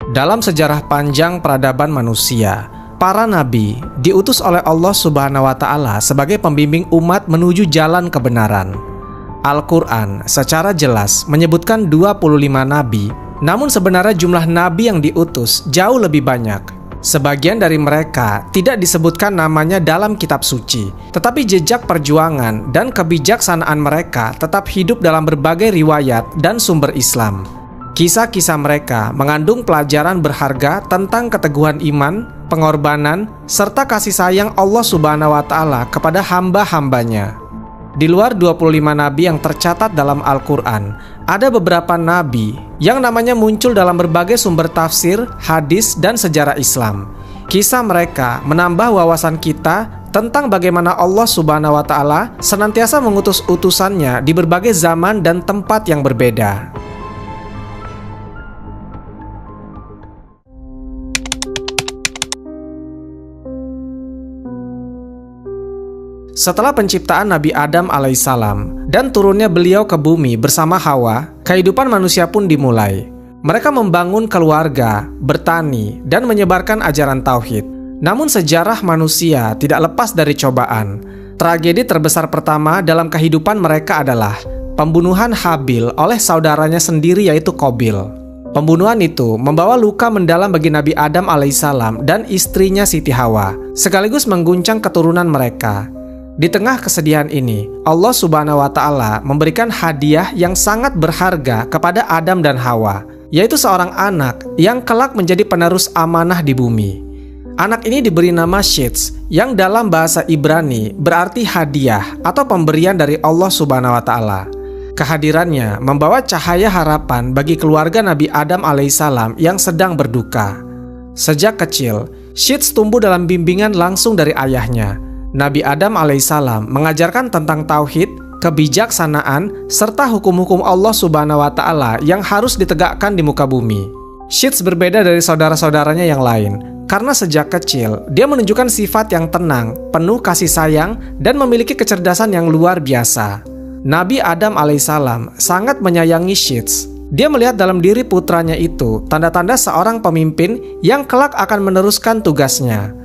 Dalam sejarah panjang peradaban manusia, para nabi diutus oleh Allah Subhanahu wa Ta'ala sebagai pembimbing umat menuju jalan kebenaran. Al-Quran secara jelas menyebutkan 25 nabi, namun sebenarnya jumlah nabi yang diutus jauh lebih banyak. Sebagian dari mereka tidak disebutkan namanya dalam kitab suci, tetapi jejak perjuangan dan kebijaksanaan mereka tetap hidup dalam berbagai riwayat dan sumber Islam. Kisah-kisah mereka mengandung pelajaran berharga tentang keteguhan iman, pengorbanan, serta kasih sayang Allah Subhanahu wa Ta'ala kepada hamba-hambanya. Di luar 25 nabi yang tercatat dalam Al-Quran, ada beberapa nabi yang namanya muncul dalam berbagai sumber tafsir, hadis, dan sejarah Islam. Kisah mereka menambah wawasan kita tentang bagaimana Allah Subhanahu wa Ta'ala senantiasa mengutus utusannya di berbagai zaman dan tempat yang berbeda. Setelah penciptaan Nabi Adam alaihissalam dan turunnya beliau ke bumi bersama Hawa, kehidupan manusia pun dimulai. Mereka membangun keluarga, bertani, dan menyebarkan ajaran tauhid. Namun sejarah manusia tidak lepas dari cobaan. Tragedi terbesar pertama dalam kehidupan mereka adalah pembunuhan Habil oleh saudaranya sendiri yaitu Qabil. Pembunuhan itu membawa luka mendalam bagi Nabi Adam alaihissalam dan istrinya Siti Hawa, sekaligus mengguncang keturunan mereka. Di tengah kesedihan ini, Allah Subhanahu wa Ta'ala memberikan hadiah yang sangat berharga kepada Adam dan Hawa, yaitu seorang anak yang kelak menjadi penerus amanah di bumi. Anak ini diberi nama Shits, yang dalam bahasa Ibrani berarti hadiah atau pemberian dari Allah Subhanahu wa Ta'ala. Kehadirannya membawa cahaya harapan bagi keluarga Nabi Adam alaihissalam yang sedang berduka. Sejak kecil, Shits tumbuh dalam bimbingan langsung dari ayahnya. Nabi Adam alaihissalam mengajarkan tentang tauhid, kebijaksanaan, serta hukum-hukum Allah Subhanahu wa Ta'ala yang harus ditegakkan di muka bumi. Shits berbeda dari saudara-saudaranya yang lain, karena sejak kecil dia menunjukkan sifat yang tenang, penuh kasih sayang, dan memiliki kecerdasan yang luar biasa. Nabi Adam alaihissalam sangat menyayangi Shits. Dia melihat dalam diri putranya itu tanda-tanda seorang pemimpin yang kelak akan meneruskan tugasnya.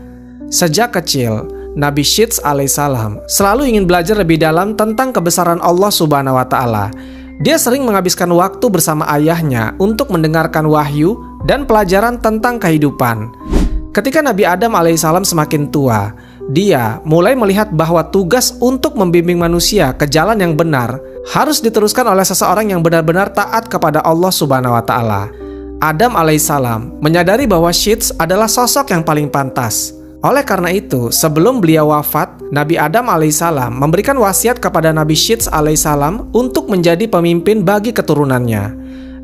Sejak kecil, Nabi Shits alaihissalam selalu ingin belajar lebih dalam tentang kebesaran Allah Subhanahu wa Ta'ala. Dia sering menghabiskan waktu bersama ayahnya untuk mendengarkan wahyu dan pelajaran tentang kehidupan. Ketika Nabi Adam alaihissalam semakin tua, dia mulai melihat bahwa tugas untuk membimbing manusia ke jalan yang benar harus diteruskan oleh seseorang yang benar-benar taat kepada Allah Subhanahu wa Ta'ala. Adam alaihissalam menyadari bahwa Shits adalah sosok yang paling pantas. Oleh karena itu, sebelum beliau wafat, Nabi Adam alaihissalam memberikan wasiat kepada Nabi Shits alaihissalam untuk menjadi pemimpin bagi keturunannya.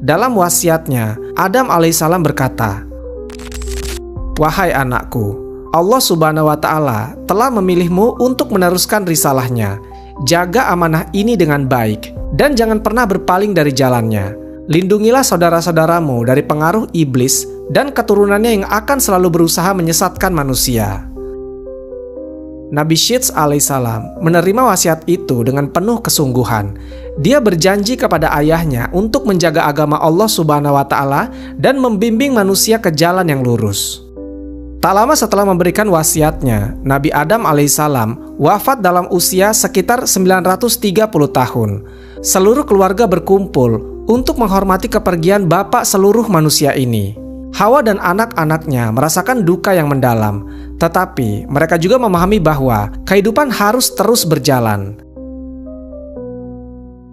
Dalam wasiatnya, Adam alaihissalam berkata, "Wahai anakku, Allah Subhanahu wa Ta'ala telah memilihmu untuk meneruskan risalahnya. Jaga amanah ini dengan baik, dan jangan pernah berpaling dari jalannya. Lindungilah saudara-saudaramu dari pengaruh iblis dan keturunannya yang akan selalu berusaha menyesatkan manusia." Nabi Shits alaihissalam menerima wasiat itu dengan penuh kesungguhan. Dia berjanji kepada ayahnya untuk menjaga agama Allah Subhanahu wa Ta'ala dan membimbing manusia ke jalan yang lurus. Tak lama setelah memberikan wasiatnya, Nabi Adam alaihissalam wafat dalam usia sekitar 930 tahun. Seluruh keluarga berkumpul untuk menghormati kepergian bapak seluruh manusia ini. Hawa dan anak-anaknya merasakan duka yang mendalam, tetapi mereka juga memahami bahwa kehidupan harus terus berjalan.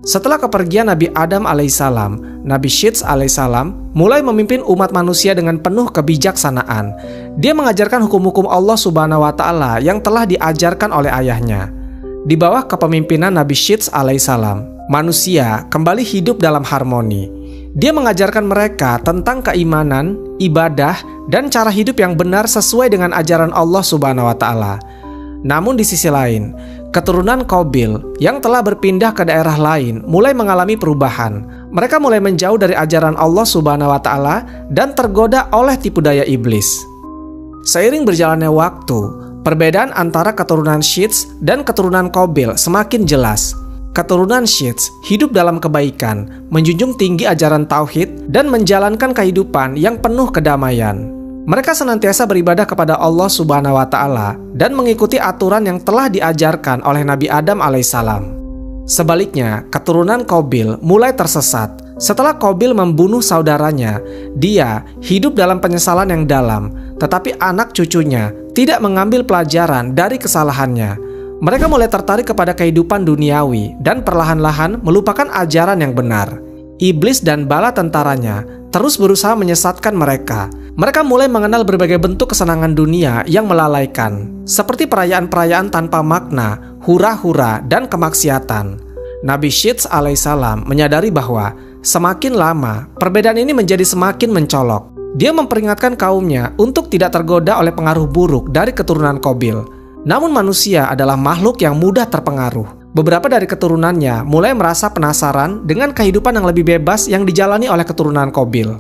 Setelah kepergian Nabi Adam alaihissalam, Nabi Shits alaihissalam mulai memimpin umat manusia dengan penuh kebijaksanaan. Dia mengajarkan hukum-hukum Allah Subhanahu wa Ta'ala yang telah diajarkan oleh ayahnya. Di bawah kepemimpinan Nabi Shits alaihissalam, manusia kembali hidup dalam harmoni. Dia mengajarkan mereka tentang keimanan, ibadah, dan cara hidup yang benar sesuai dengan ajaran Allah Subhanahu wa Ta'ala. Namun di sisi lain, keturunan Qabil yang telah berpindah ke daerah lain mulai mengalami perubahan. Mereka mulai menjauh dari ajaran Allah Subhanahu wa Ta'ala dan tergoda oleh tipu daya iblis. Seiring berjalannya waktu, perbedaan antara keturunan Shits dan keturunan Qabil semakin jelas. keturunan Shits hidup dalam kebaikan, menjunjung tinggi ajaran tauhid, dan menjalankan kehidupan yang penuh kedamaian. Mereka senantiasa beribadah kepada Allah Subhanahu wa Ta'ala dan mengikuti aturan yang telah diajarkan oleh Nabi Adam alaihissalam. Sebaliknya, keturunan Qabil mulai tersesat. Setelah Qabil membunuh saudaranya, dia hidup dalam penyesalan yang dalam, tetapi anak cucunya tidak mengambil pelajaran dari kesalahannya. Mereka mulai tertarik kepada kehidupan duniawi dan perlahan-lahan melupakan ajaran yang benar. Iblis dan bala tentaranya terus berusaha menyesatkan mereka. Mereka mulai mengenal berbagai bentuk kesenangan dunia yang melalaikan, seperti perayaan-perayaan tanpa makna, hura-hura, dan kemaksiatan. Nabi Shits alaihissalam menyadari bahwa semakin lama perbedaan ini menjadi semakin mencolok. Dia memperingatkan kaumnya untuk tidak tergoda oleh pengaruh buruk dari keturunan Qabil. Namun manusia adalah makhluk yang mudah terpengaruh. Beberapa dari keturunannya mulai merasa penasaran dengan kehidupan yang lebih bebas yang dijalani oleh keturunan Qabil.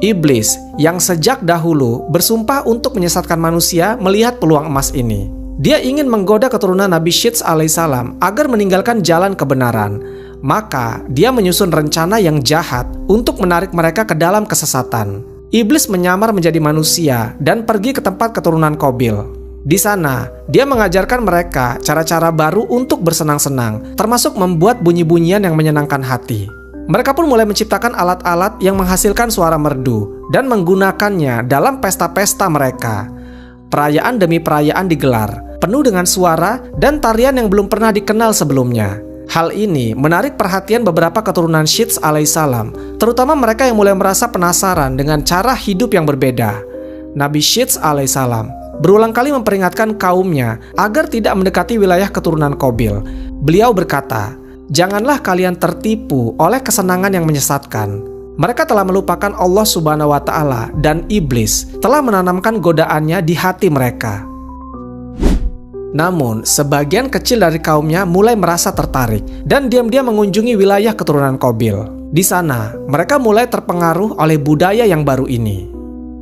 Iblis yang sejak dahulu bersumpah untuk menyesatkan manusia melihat peluang emas ini. Dia ingin menggoda keturunan Nabi Shits alaihissalam agar meninggalkan jalan kebenaran. Maka dia menyusun rencana yang jahat untuk menarik mereka ke dalam kesesatan. Iblis menyamar menjadi manusia dan pergi ke tempat keturunan Qabil. Di sana, dia mengajarkan mereka cara-cara baru untuk bersenang-senang, termasuk membuat bunyi-bunyian yang menyenangkan hati. Mereka pun mulai menciptakan alat-alat yang menghasilkan suara merdu dan menggunakannya dalam pesta-pesta mereka. Perayaan demi perayaan digelar, penuh dengan suara dan tarian yang belum pernah dikenal sebelumnya. Hal ini menarik perhatian beberapa keturunan Shits alaihissalam, terutama mereka yang mulai merasa penasaran dengan cara hidup yang berbeda. Nabi Shits alaihissalam berulang kali memperingatkan kaumnya agar tidak mendekati wilayah keturunan Qabil. Beliau berkata, "Janganlah kalian tertipu oleh kesenangan yang menyesatkan. Mereka telah melupakan Allah Subhanahu wa Ta'ala dan iblis telah menanamkan godaannya di hati mereka." Namun, sebagian kecil dari kaumnya mulai merasa tertarik dan diam-diam mengunjungi wilayah keturunan Qabil. Di sana, mereka mulai terpengaruh oleh budaya yang baru ini.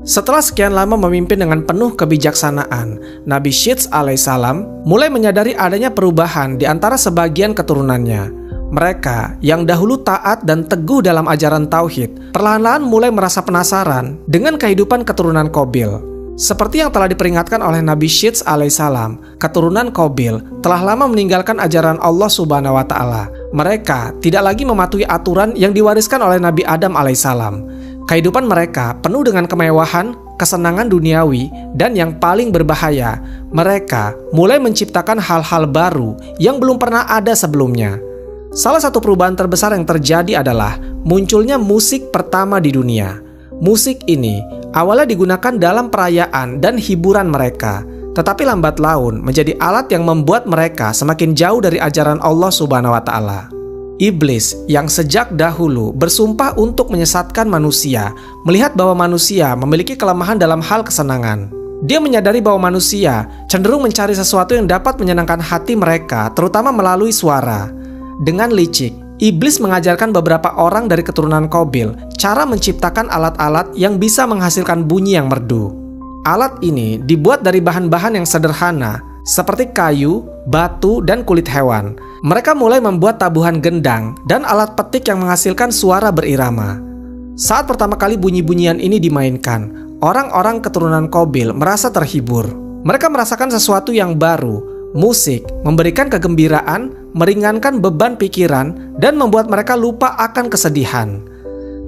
Setelah sekian lama memimpin dengan penuh kebijaksanaan, Nabi Shits alaihissalam mulai menyadari adanya perubahan di antara sebagian keturunannya. Mereka yang dahulu taat dan teguh dalam ajaran tauhid, perlahan-lahan mulai merasa penasaran dengan kehidupan keturunan Qabil. Seperti yang telah diperingatkan oleh Nabi Shits alaihissalam, keturunan Qabil telah lama meninggalkan ajaran Allah Subhanahu wa Ta'ala. Mereka tidak lagi mematuhi aturan yang diwariskan oleh Nabi Adam alaihissalam. Kehidupan mereka penuh dengan kemewahan, kesenangan duniawi, dan yang paling berbahaya, mereka mulai menciptakan hal-hal baru yang belum pernah ada sebelumnya. Salah satu perubahan terbesar yang terjadi adalah munculnya musik pertama di dunia. Musik ini awalnya digunakan dalam perayaan dan hiburan mereka, tetapi lambat laun menjadi alat yang membuat mereka semakin jauh dari ajaran Allah Subhanahu wa Ta'ala. Iblis yang sejak dahulu bersumpah untuk menyesatkan manusia, melihat bahwa manusia memiliki kelemahan dalam hal kesenangan. Dia menyadari bahwa manusia cenderung mencari sesuatu yang dapat menyenangkan hati mereka, terutama melalui suara. Dengan licik, Iblis mengajarkan beberapa orang dari keturunan Qabil cara menciptakan alat-alat yang bisa menghasilkan bunyi yang merdu. Alat ini dibuat dari bahan-bahan yang sederhana, seperti kayu, batu, dan kulit hewan. Mereka mulai membuat tabuhan gendang dan alat petik yang menghasilkan suara berirama. Saat pertama kali bunyi-bunyian ini dimainkan, orang-orang keturunan Qabil merasa terhibur. Mereka merasakan sesuatu yang baru. Musik memberikan kegembiraan, meringankan beban pikiran, dan membuat mereka lupa akan kesedihan.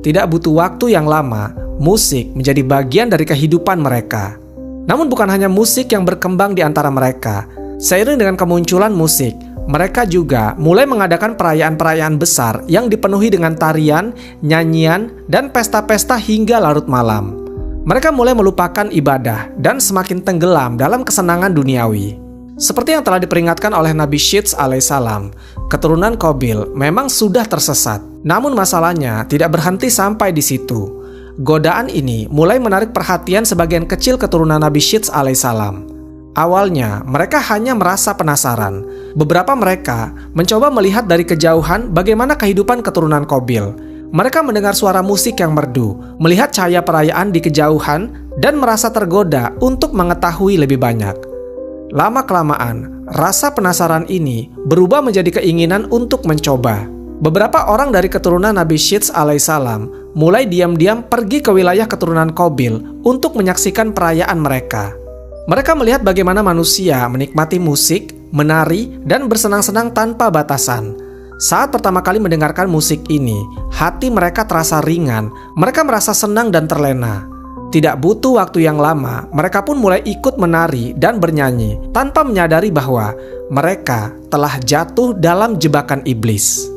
Tidak butuh waktu yang lama, musik menjadi bagian dari kehidupan mereka. Namun bukan hanya musik yang berkembang di antara mereka. Seiring dengan kemunculan musik, mereka juga mulai mengadakan perayaan-perayaan besar yang dipenuhi dengan tarian, nyanyian, dan pesta-pesta hingga larut malam. Mereka mulai melupakan ibadah dan semakin tenggelam dalam kesenangan duniawi. Seperti yang telah diperingatkan oleh Nabi Shits alaihissalam, keturunan Qabil memang sudah tersesat. Namun masalahnya tidak berhenti sampai di situ. Godaan ini mulai menarik perhatian sebagian kecil keturunan Nabi Shits alaihissalam. Awalnya, mereka hanya merasa penasaran. Beberapa mereka mencoba melihat dari kejauhan bagaimana kehidupan keturunan Qabil. Mereka mendengar suara musik yang merdu, melihat cahaya perayaan di kejauhan, dan merasa tergoda untuk mengetahui lebih banyak. Lama-kelamaan, rasa penasaran ini berubah menjadi keinginan untuk mencoba. Beberapa orang dari keturunan Nabi Syits alaihissalam mulai diam-diam pergi ke wilayah keturunan Qabil untuk menyaksikan perayaan mereka. Mereka melihat bagaimana manusia menikmati musik, menari, dan bersenang-senang tanpa batasan. Saat pertama kali mendengarkan musik ini, hati mereka terasa ringan, mereka merasa senang dan terlena. Tidak butuh waktu yang lama, mereka pun mulai ikut menari dan bernyanyi tanpa menyadari bahwa mereka telah jatuh dalam jebakan iblis.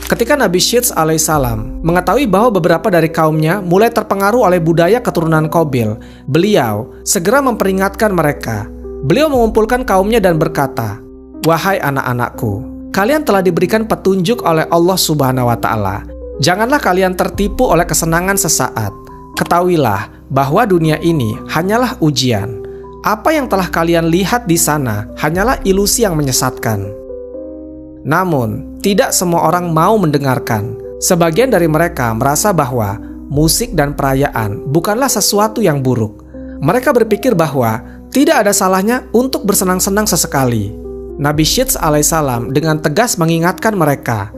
Ketika Nabi Syits alaihissalam mengetahui bahwa beberapa dari kaumnya mulai terpengaruh oleh budaya keturunan Qabil, beliau segera memperingatkan mereka. Beliau mengumpulkan kaumnya dan berkata, "Wahai anak-anakku, kalian telah diberikan petunjuk oleh Allah Subhanahu wa Ta'ala. Janganlah kalian tertipu oleh kesenangan sesaat. Ketahuilah bahwa dunia ini hanyalah ujian. Apa yang telah kalian lihat di sana hanyalah ilusi yang menyesatkan." Namun, tidak semua orang mau mendengarkan. Sebagian dari mereka merasa bahwa musik dan perayaan bukanlah sesuatu yang buruk. Mereka berpikir bahwa tidak ada salahnya untuk bersenang-senang sesekali. Nabi Syits alaihissalam dengan tegas mengingatkan mereka,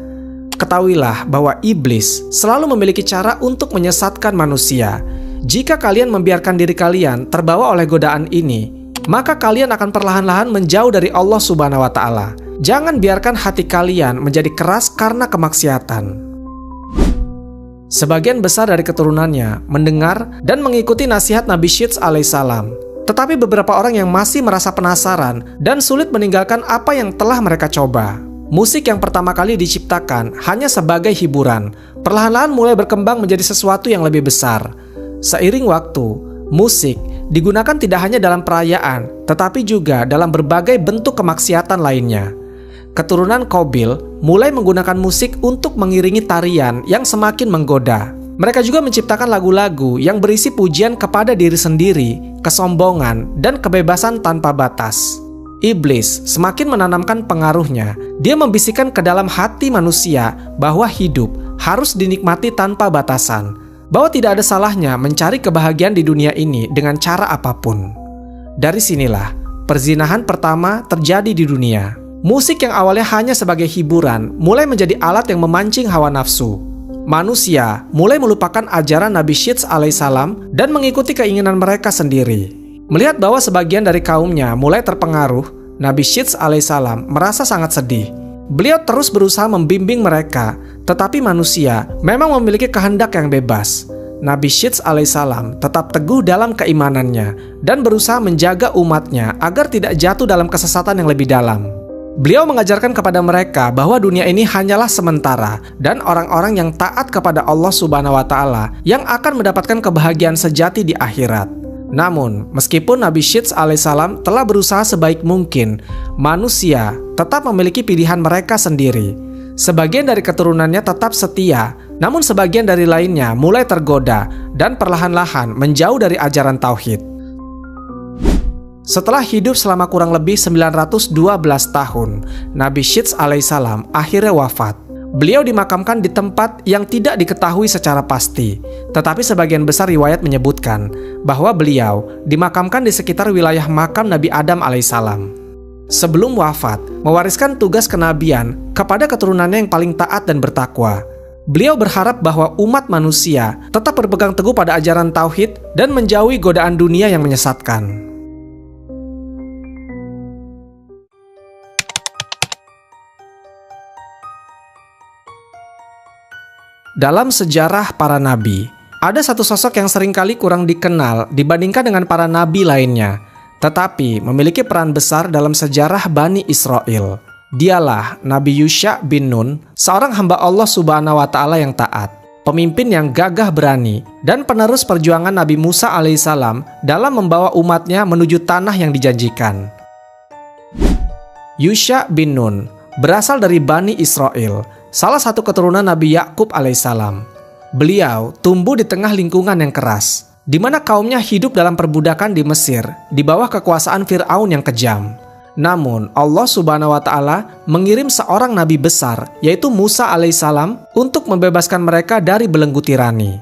"Ketahuilah bahwa iblis selalu memiliki cara untuk menyesatkan manusia. Jika kalian membiarkan diri kalian terbawa oleh godaan ini, maka kalian akan perlahan-lahan menjauh dari Allah Subhanahu wa Ta'ala. Jangan biarkan hati kalian menjadi keras karena kemaksiatan." Sebagian besar dari keturunannya mendengar dan mengikuti nasihat Nabi Syits alaihissalam. Tetapi beberapa orang yang masih merasa penasaran dan sulit meninggalkan apa yang telah mereka coba. Musik yang pertama kali diciptakan hanya sebagai hiburan, perlahan-lahan mulai berkembang menjadi sesuatu yang lebih besar. Seiring waktu, musik digunakan tidak hanya dalam perayaan, tetapi juga dalam berbagai bentuk kemaksiatan lainnya. Keturunan Qabil mulai menggunakan musik untuk mengiringi tarian yang semakin menggoda. Mereka juga menciptakan lagu-lagu yang berisi pujian kepada diri sendiri, kesombongan, dan kebebasan tanpa batas. Iblis semakin menanamkan pengaruhnya. Dia membisikkan ke dalam hati manusia bahwa hidup harus dinikmati tanpa batasan, bahwa tidak ada salahnya mencari kebahagiaan di dunia ini dengan cara apapun. Dari sinilah perzinahan pertama terjadi di dunia. Musik yang awalnya hanya sebagai hiburan mulai menjadi alat yang memancing hawa nafsu. Manusia mulai melupakan ajaran Nabi Syits alaihissalam dan mengikuti keinginan mereka sendiri. Melihat bahwa sebagian dari kaumnya mulai terpengaruh, Nabi Syits alaihissalam merasa sangat sedih. Beliau terus berusaha membimbing mereka, tetapi manusia memang memiliki kehendak yang bebas. Nabi Syits alaihissalam tetap teguh dalam keimanannya dan berusaha menjaga umatnya agar tidak jatuh dalam kesesatan yang lebih dalam. Beliau mengajarkan kepada mereka bahwa dunia ini hanyalah sementara dan orang-orang yang taat kepada Allah Subhanahu wa Ta'ala yang akan mendapatkan kebahagiaan sejati di akhirat. Namun, meskipun Nabi Syits alaihissalam telah berusaha sebaik mungkin, manusia tetap memiliki pilihan mereka sendiri. Sebagian dari keturunannya tetap setia, namun sebagian dari lainnya mulai tergoda dan perlahan-lahan menjauh dari ajaran tauhid. Setelah hidup selama kurang lebih 912 tahun, Nabi Syits alaihissalam akhirnya wafat. Beliau dimakamkan di tempat yang tidak diketahui secara pasti, tetapi sebagian besar riwayat menyebutkan bahwa beliau dimakamkan di sekitar wilayah makam Nabi Adam alaihissalam. Sebelum wafat, mewariskan tugas kenabian kepada keturunannya yang paling taat dan bertakwa. Beliau berharap bahwa umat manusia tetap berpegang teguh pada ajaran tauhid dan menjauhi godaan dunia yang menyesatkan. Dalam sejarah para nabi, ada satu sosok yang seringkali kurang dikenal dibandingkan dengan para nabi lainnya, tetapi memiliki peran besar dalam sejarah Bani Israel. Dialah Nabi Yusha bin Nun, seorang hamba Allah Subhanahu wa Ta'ala yang taat, pemimpin yang gagah berani, dan penerus perjuangan Nabi Musa alaihissalam dalam membawa umatnya menuju tanah yang dijanjikan. Yusha bin Nun berasal dari Bani Israel, salah satu keturunan Nabi Yakub alaihissalam. Beliau tumbuh di tengah lingkungan yang keras, di mana kaumnya hidup dalam perbudakan di Mesir, di bawah kekuasaan Fir'aun yang kejam. Namun, Allah Subhanahu wa Ta'ala mengirim seorang nabi besar, yaitu Musa alaihissalam, untuk membebaskan mereka dari belenggu tirani.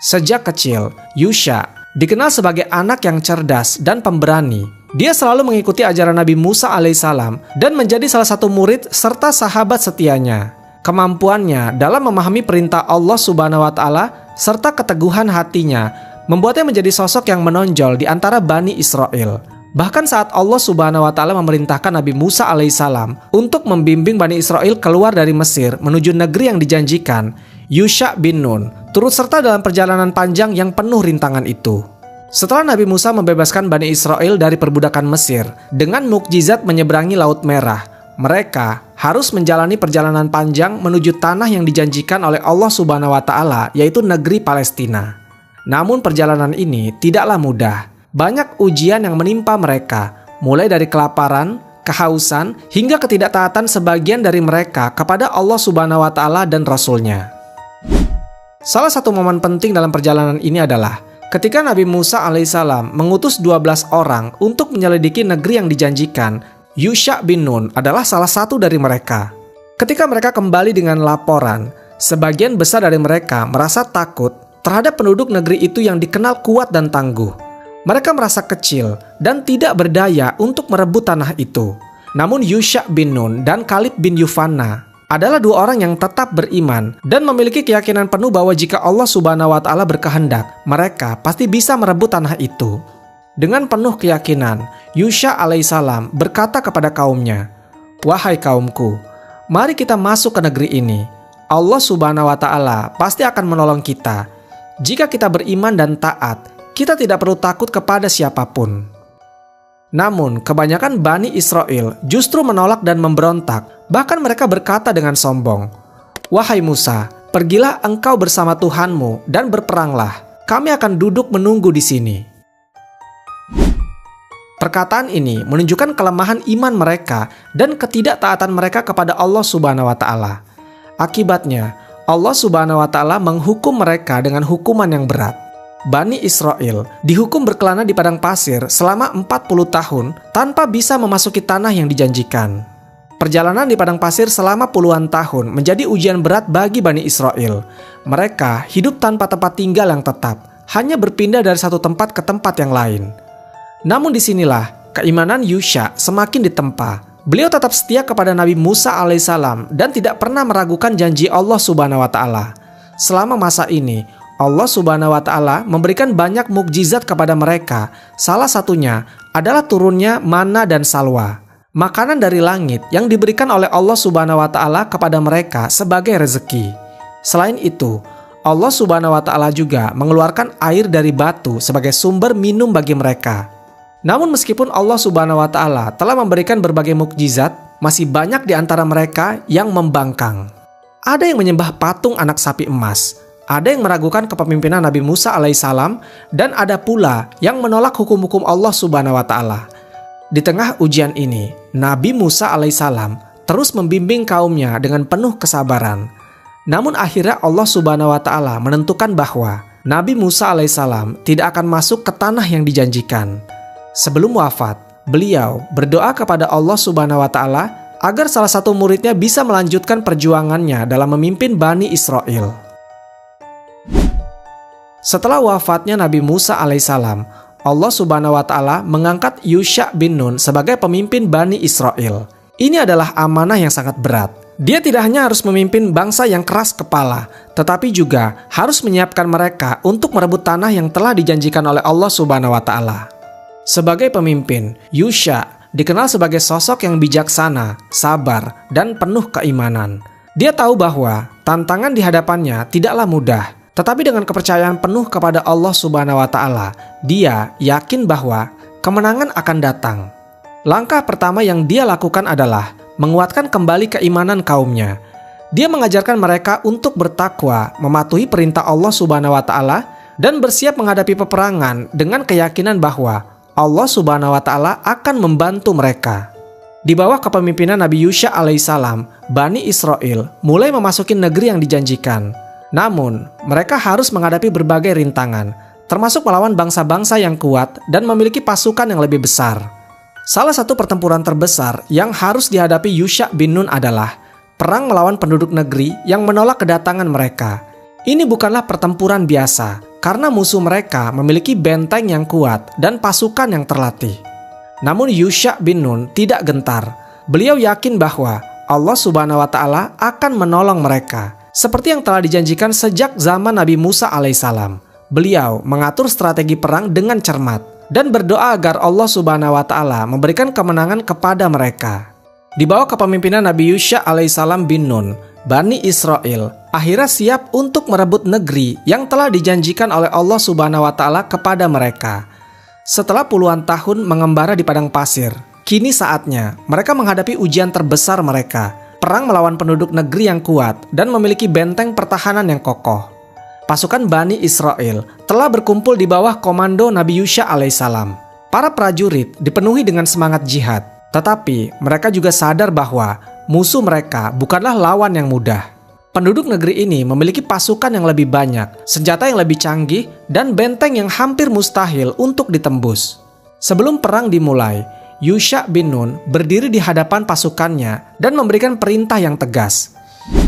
Sejak kecil, Yusha dikenal sebagai anak yang cerdas dan pemberani. Dia selalu mengikuti ajaran Nabi Musa alaihissalam dan menjadi salah satu murid serta sahabat setianya. Kemampuannya dalam memahami perintah Allah Subhanahu wa Ta'ala serta keteguhan hatinya membuatnya menjadi sosok yang menonjol di antara Bani Israel. Bahkan saat Allah Subhanahu wa Ta'ala memerintahkan Nabi Musa alaihissalam untuk membimbing Bani Israel keluar dari Mesir menuju negeri yang dijanjikan, Yusha bin Nun turut serta dalam perjalanan panjang yang penuh rintangan itu. Setelah Nabi Musa membebaskan Bani Israel dari perbudakan Mesir dengan mukjizat menyeberangi Laut Merah, mereka harus menjalani perjalanan panjang menuju tanah yang dijanjikan oleh Allah Subhanahu wa Ta'ala, yaitu negeri Palestina. Namun perjalanan ini tidaklah mudah. Banyak ujian yang menimpa mereka, mulai dari kelaparan, kehausan, hingga ketidaktaatan sebagian dari mereka kepada Allah Subhanahu wa Ta'ala dan Rasul-Nya. Salah satu momen penting dalam perjalanan ini adalah ketika Nabi Musa alaihissalam mengutus 12 orang untuk menyelidiki negeri yang dijanjikan. Yusha bin Nun adalah salah satu dari mereka. Ketika mereka kembali dengan laporan, sebagian besar dari mereka merasa takut terhadap penduduk negeri itu yang dikenal kuat dan tangguh. Mereka merasa kecil dan tidak berdaya untuk merebut tanah itu. Namun Yusha bin Nun dan Kalib bin Yufanna adalah dua orang yang tetap beriman dan memiliki keyakinan penuh bahwa jika Allah Subhanahu wa Ta'ala berkehendak, mereka pasti bisa merebut tanah itu. Dengan penuh keyakinan, Yusha alaihissalam berkata kepada kaumnya, "Wahai kaumku, mari kita masuk ke negeri ini. Allah Subhanahu wa Ta'ala pasti akan menolong kita. Jika kita beriman dan taat, kita tidak perlu takut kepada siapapun." Namun, kebanyakan Bani Israel justru menolak dan memberontak. Bahkan mereka berkata dengan sombong, "Wahai Musa, pergilah engkau bersama Tuhanmu dan berperanglah. Kami akan duduk menunggu di sini." Perkataan ini menunjukkan kelemahan iman mereka dan ketidaktaatan mereka kepada Allah Subhanahu wa Ta'ala. Akibatnya, Allah Subhanahu wa Ta'ala menghukum mereka dengan hukuman yang berat. Bani Israel dihukum berkelana di padang pasir selama 40 tahun tanpa bisa memasuki tanah yang dijanjikan. Perjalanan di padang pasir selama puluhan tahun menjadi ujian berat bagi Bani Israel. Mereka hidup tanpa tempat tinggal yang tetap, hanya berpindah dari satu tempat ke tempat yang lain. Namun disinilah keimanan Yusha semakin ditempa. Beliau tetap setia kepada Nabi Musa alaihissalam dan tidak pernah meragukan janji Allah Subhanahu wa Ta'ala. Selama masa ini, Allah Subhanahu wa Ta'ala memberikan banyak mukjizat kepada mereka. Salah satunya adalah turunnya mana dan salwa, makanan dari langit yang diberikan oleh Allah Subhanahu wa Ta'ala kepada mereka sebagai rezeki. Selain itu, Allah Subhanahu wa Ta'ala juga mengeluarkan air dari batu sebagai sumber minum bagi mereka. Namun meskipun Allah Subhanahu wa Ta'ala telah memberikan berbagai mukjizat, masih banyak di antara mereka yang membangkang. Ada yang menyembah patung anak sapi emas, ada yang meragukan kepemimpinan Nabi Musa alaihissalam, dan ada pula yang menolak hukum-hukum Allah Subhanahu wa Ta'ala. Di tengah ujian ini, Nabi Musa alaihissalam terus membimbing kaumnya dengan penuh kesabaran. Namun akhirnya Allah Subhanahu wa Ta'ala menentukan bahwa Nabi Musa alaihissalam tidak akan masuk ke tanah yang dijanjikan. Sebelum wafat, beliau berdoa kepada Allah Subhanahu wa Ta'ala agar salah satu muridnya bisa melanjutkan perjuangannya dalam memimpin Bani Israel. Setelah wafatnya Nabi Musa alaihissalam, Allah Subhanahu wa Ta'ala mengangkat Yusha bin Nun sebagai pemimpin Bani Israel. Ini adalah amanah yang sangat berat. Dia tidak hanya harus memimpin bangsa yang keras kepala, tetapi juga harus menyiapkan mereka untuk merebut tanah yang telah dijanjikan oleh Allah Subhanahu wa Ta'ala. Sebagai pemimpin, Yusha dikenal sebagai sosok yang bijaksana, sabar, dan penuh keimanan. Dia tahu bahwa tantangan di hadapannya tidaklah mudah, tetapi dengan kepercayaan penuh kepada Allah Subhanahu wa Ta'ala, dia yakin bahwa kemenangan akan datang. Langkah pertama yang dia lakukan adalah menguatkan kembali keimanan kaumnya. Dia mengajarkan mereka untuk bertakwa, mematuhi perintah Allah Subhanahu wa Ta'ala, dan bersiap menghadapi peperangan dengan keyakinan bahwa Allah Subhanahu wa Ta'ala akan membantu mereka. Di bawah kepemimpinan Nabi Yusha alaihissalam, Bani Israel mulai memasuki negeri yang dijanjikan. Namun, mereka harus menghadapi berbagai rintangan, termasuk melawan bangsa-bangsa yang kuat dan memiliki pasukan yang lebih besar. Salah satu pertempuran terbesar yang harus dihadapi Yusha bin Nun adalah perang melawan penduduk negeri yang menolak kedatangan mereka. Ini bukanlah pertempuran biasa, karena musuh mereka memiliki benteng yang kuat dan pasukan yang terlatih. Namun Yusha bin Nun tidak gentar. Beliau yakin bahwa Allah Subhanahu wa Ta'ala akan menolong mereka, seperti yang telah dijanjikan sejak zaman Nabi Musa alaihissalam. Beliau mengatur strategi perang dengan cermat dan berdoa agar Allah Subhanahu wa Ta'ala memberikan kemenangan kepada mereka. Di bawah kepemimpinan Nabi Yusha alaihissalam bin Nun, Bani Israel akhirnya siap untuk merebut negeri yang telah dijanjikan oleh Allah Subhanahu wa Ta'ala kepada mereka. Setelah puluhan tahun mengembara di padang pasir, kini saatnya mereka menghadapi ujian terbesar mereka, perang melawan penduduk negeri yang kuat dan memiliki benteng pertahanan yang kokoh. Pasukan Bani Israel telah berkumpul di bawah komando Nabi Yusha alaihissalam. Para prajurit dipenuhi dengan semangat jihad, tetapi mereka juga sadar bahwa musuh mereka bukanlah lawan yang mudah. Penduduk negeri ini memiliki pasukan yang lebih banyak, senjata yang lebih canggih, dan benteng yang hampir mustahil untuk ditembus. Sebelum perang dimulai, Yusha bin Nun berdiri di hadapan pasukannya dan memberikan perintah yang tegas.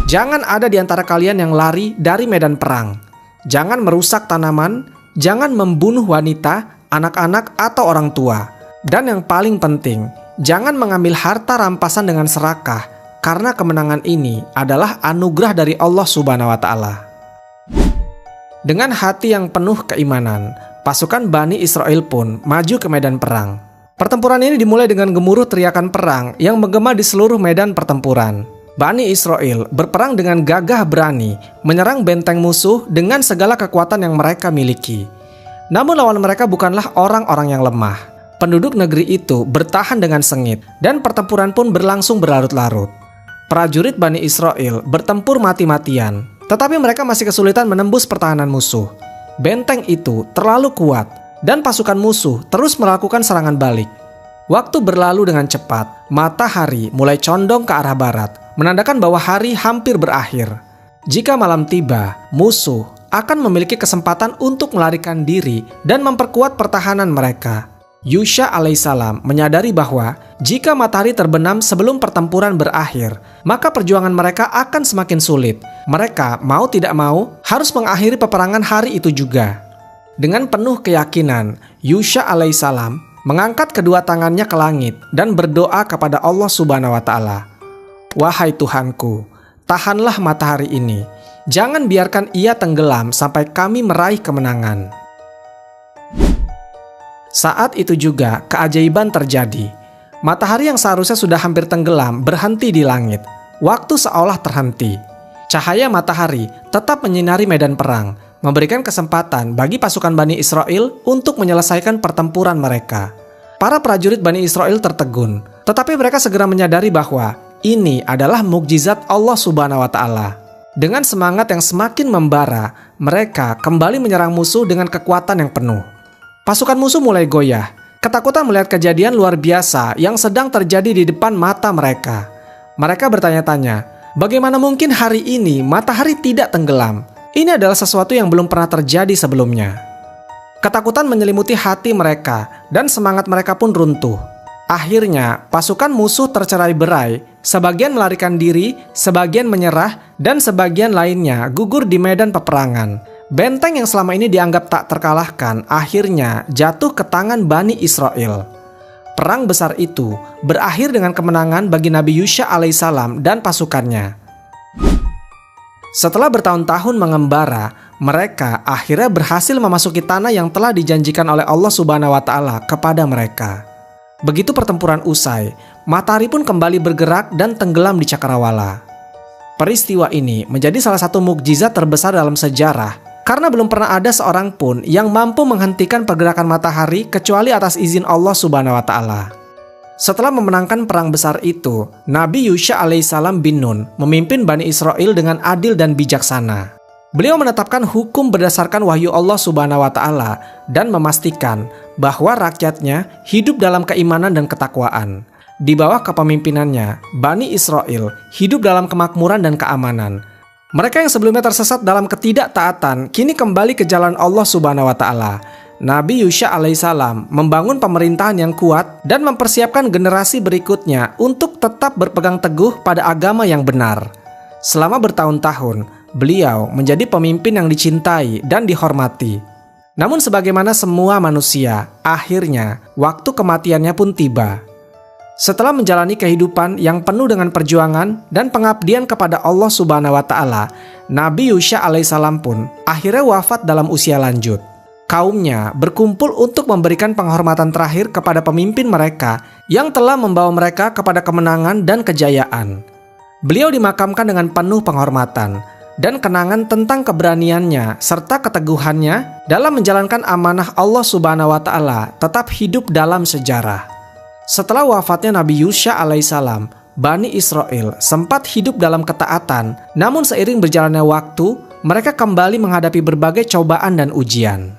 Jangan ada di antara kalian yang lari dari medan perang. Jangan merusak tanaman, jangan membunuh wanita, anak-anak, atau orang tua. Dan yang paling penting, jangan mengambil harta rampasan dengan serakah, karena kemenangan ini adalah anugerah dari Allah Subhanahu wa Ta'ala. Dengan hati yang penuh keimanan, pasukan Bani Israel pun maju ke medan perang. Pertempuran ini dimulai dengan gemuruh teriakan perang yang menggema di seluruh medan pertempuran. Bani Israel berperang dengan gagah berani, menyerang benteng musuh dengan segala kekuatan yang mereka miliki. Namun lawan mereka bukanlah orang-orang yang lemah. Penduduk negeri itu bertahan dengan sengit, dan pertempuran pun berlangsung berlarut-larut. Prajurit Bani Israel bertempur mati-matian, tetapi mereka masih kesulitan menembus pertahanan musuh. Benteng itu terlalu kuat, dan pasukan musuh terus melakukan serangan balik. Waktu berlalu dengan cepat, matahari mulai condong ke arah barat, menandakan bahwa hari hampir berakhir. Jika malam tiba, musuh akan memiliki kesempatan untuk melarikan diri dan memperkuat pertahanan mereka. Yusha alaihissalam menyadari bahwa jika matahari terbenam sebelum pertempuran berakhir, maka perjuangan mereka akan semakin sulit. Mereka mau tidak mau harus mengakhiri peperangan hari itu juga. Dengan penuh keyakinan, Yusha alaihissalam mengangkat kedua tangannya ke langit dan berdoa kepada Allah Subhanahu wa Ta'ala. Wahai Tuhanku, tahanlah matahari ini. Jangan biarkan ia tenggelam sampai kami meraih kemenangan. Saat itu juga keajaiban terjadi. Matahari yang seharusnya sudah hampir tenggelam berhenti di langit. Waktu seolah terhenti. Cahaya matahari tetap menyinari medan perang, memberikan kesempatan bagi pasukan Bani Israel untuk menyelesaikan pertempuran mereka. Para prajurit Bani Israel tertegun, tetapi mereka segera menyadari bahwa ini adalah mukjizat Allah Subhanahu wa Ta'ala. Dengan semangat yang semakin membara, mereka kembali menyerang musuh dengan kekuatan yang penuh. Pasukan musuh mulai goyah, ketakutan melihat kejadian luar biasa yang sedang terjadi di depan mata mereka. Mereka bertanya-tanya, bagaimana mungkin hari ini matahari tidak tenggelam? Ini adalah sesuatu yang belum pernah terjadi sebelumnya. Ketakutan menyelimuti hati mereka, dan semangat mereka pun runtuh. Akhirnya, pasukan musuh tercerai-berai, sebagian melarikan diri, sebagian menyerah, dan sebagian lainnya gugur di medan peperangan. Benteng yang selama ini dianggap tak terkalahkan akhirnya jatuh ke tangan Bani Israel. Perang besar itu berakhir dengan kemenangan bagi Nabi Yusha alaihissalam dan pasukannya. Setelah bertahun-tahun mengembara, mereka akhirnya berhasil memasuki tanah yang telah dijanjikan oleh Allah Subhanahu wa Ta'ala kepada mereka. Begitu pertempuran usai, matahari pun kembali bergerak dan tenggelam di cakrawala. Peristiwa ini menjadi salah satu mukjizat terbesar dalam sejarah, karena belum pernah ada seorang pun yang mampu menghentikan pergerakan matahari kecuali atas izin Allah Subhanahu wa Ta'ala. Setelah memenangkan perang besar itu, Nabi Yusha alaihissalam bin Nun memimpin Bani Israel dengan adil dan bijaksana. Beliau menetapkan hukum berdasarkan wahyu Allah Subhanahu wa Ta'ala dan memastikan bahwa rakyatnya hidup dalam keimanan dan ketakwaan. Di bawah kepemimpinannya, Bani Israel hidup dalam kemakmuran dan keamanan. Mereka yang sebelumnya tersesat dalam ketidaktaatan kini kembali ke jalan Allah Subhanahu wa Ta'ala. Nabi Yusha alaihissalam membangun pemerintahan yang kuat dan mempersiapkan generasi berikutnya untuk tetap berpegang teguh pada agama yang benar. Selama bertahun-tahun, beliau menjadi pemimpin yang dicintai dan dihormati. Namun sebagaimana semua manusia, akhirnya waktu kematiannya pun tiba. Setelah menjalani kehidupan yang penuh dengan perjuangan dan pengabdian kepada Allah Subhanahu wa Ta'ala, Nabi Yusha alaihissalam pun akhirnya wafat dalam usia lanjut. Kaumnya berkumpul untuk memberikan penghormatan terakhir kepada pemimpin mereka yang telah membawa mereka kepada kemenangan dan kejayaan. Beliau dimakamkan dengan penuh penghormatan dan kenangan tentang keberaniannya serta keteguhannya dalam menjalankan amanah Allah Subhanahu wa Ta'ala tetap hidup dalam sejarah. Setelah wafatnya Nabi Yusha alaihissalam, Bani Israel sempat hidup dalam ketaatan, namun seiring berjalannya waktu, mereka kembali menghadapi berbagai cobaan dan ujian.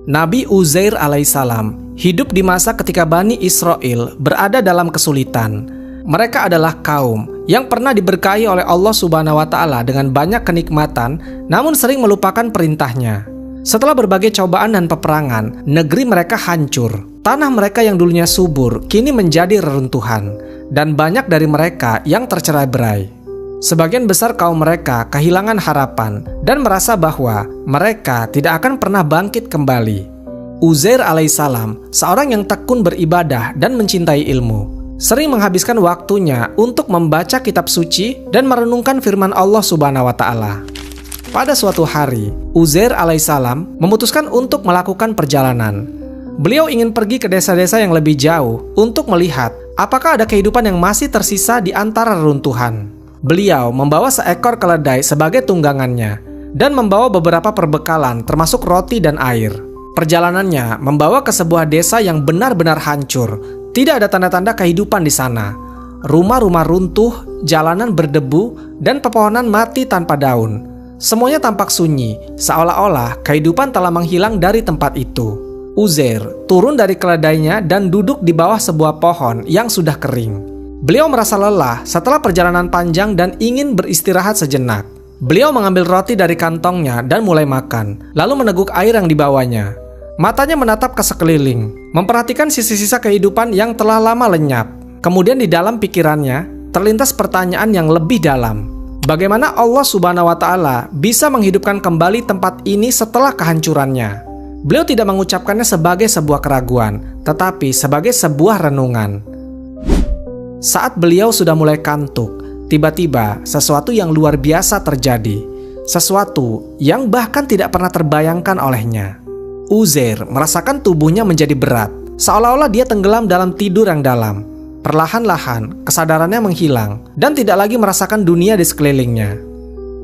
Nabi Uzair alaihissalam hidup di masa ketika Bani Israel berada dalam kesulitan. Mereka adalah kaum yang pernah diberkahi oleh Allah Subhanahu wa Ta'ala dengan banyak kenikmatan, namun sering melupakan perintahnya. Setelah berbagai cobaan dan peperangan, negeri mereka hancur. Tanah mereka yang dulunya subur kini menjadi reruntuhan, dan banyak dari mereka yang tercerai-berai. Sebagian besar kaum mereka kehilangan harapan dan merasa bahwa mereka tidak akan pernah bangkit kembali. Uzair alaihissalam, seorang yang tekun beribadah dan mencintai ilmu, sering menghabiskan waktunya untuk membaca kitab suci dan merenungkan firman Allah Subhanahu wa Ta'ala. Pada suatu hari, Uzair alaihissalam memutuskan untuk melakukan perjalanan. Beliau ingin pergi ke desa-desa yang lebih jauh untuk melihat apakah ada kehidupan yang masih tersisa di antara reruntuhan. Beliau membawa seekor keledai sebagai tunggangannya dan membawa beberapa perbekalan termasuk roti dan air. Perjalanannya membawa ke sebuah desa yang benar-benar hancur. Tidak ada tanda-tanda kehidupan di sana. Rumah-rumah runtuh, jalanan berdebu, dan pepohonan mati tanpa daun. Semuanya tampak sunyi, seolah-olah kehidupan telah menghilang dari tempat itu. Uzair turun dari keledainya dan duduk di bawah sebuah pohon yang sudah kering. Beliau merasa lelah setelah perjalanan panjang dan ingin beristirahat sejenak. Beliau mengambil roti dari kantongnya dan mulai makan, lalu meneguk air yang dibawanya. Matanya menatap ke sekeliling, memperhatikan sisa-sisa kehidupan yang telah lama lenyap. Kemudian di dalam pikirannya terlintas pertanyaan yang lebih dalam. Bagaimana Allah Subhanahu wa Ta'ala bisa menghidupkan kembali tempat ini setelah kehancurannya? Beliau tidak mengucapkannya sebagai sebuah keraguan, tetapi sebagai sebuah renungan. Saat beliau sudah mulai kantuk, tiba-tiba sesuatu yang luar biasa terjadi. Sesuatu yang bahkan tidak pernah terbayangkan olehnya. Uzair merasakan tubuhnya menjadi berat, seolah-olah dia tenggelam dalam tidur yang dalam. Perlahan-lahan, kesadarannya menghilang dan tidak lagi merasakan dunia di sekelilingnya.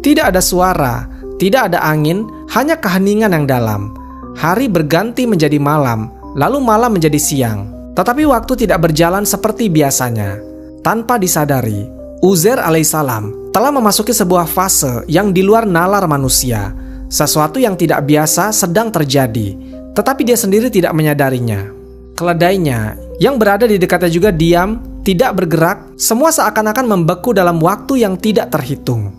Tidak ada suara, tidak ada angin, hanya keheningan yang dalam. Hari berganti menjadi malam, lalu malam menjadi siang. Tetapi waktu tidak berjalan seperti biasanya. Tanpa disadari, Uzair alaihissalam telah memasuki sebuah fase yang di luar nalar manusia. Sesuatu yang tidak biasa sedang terjadi, tetapi dia sendiri tidak menyadarinya. Keledainya yang berada di dekatnya juga diam, tidak bergerak, semua seakan-akan membeku dalam waktu yang tidak terhitung.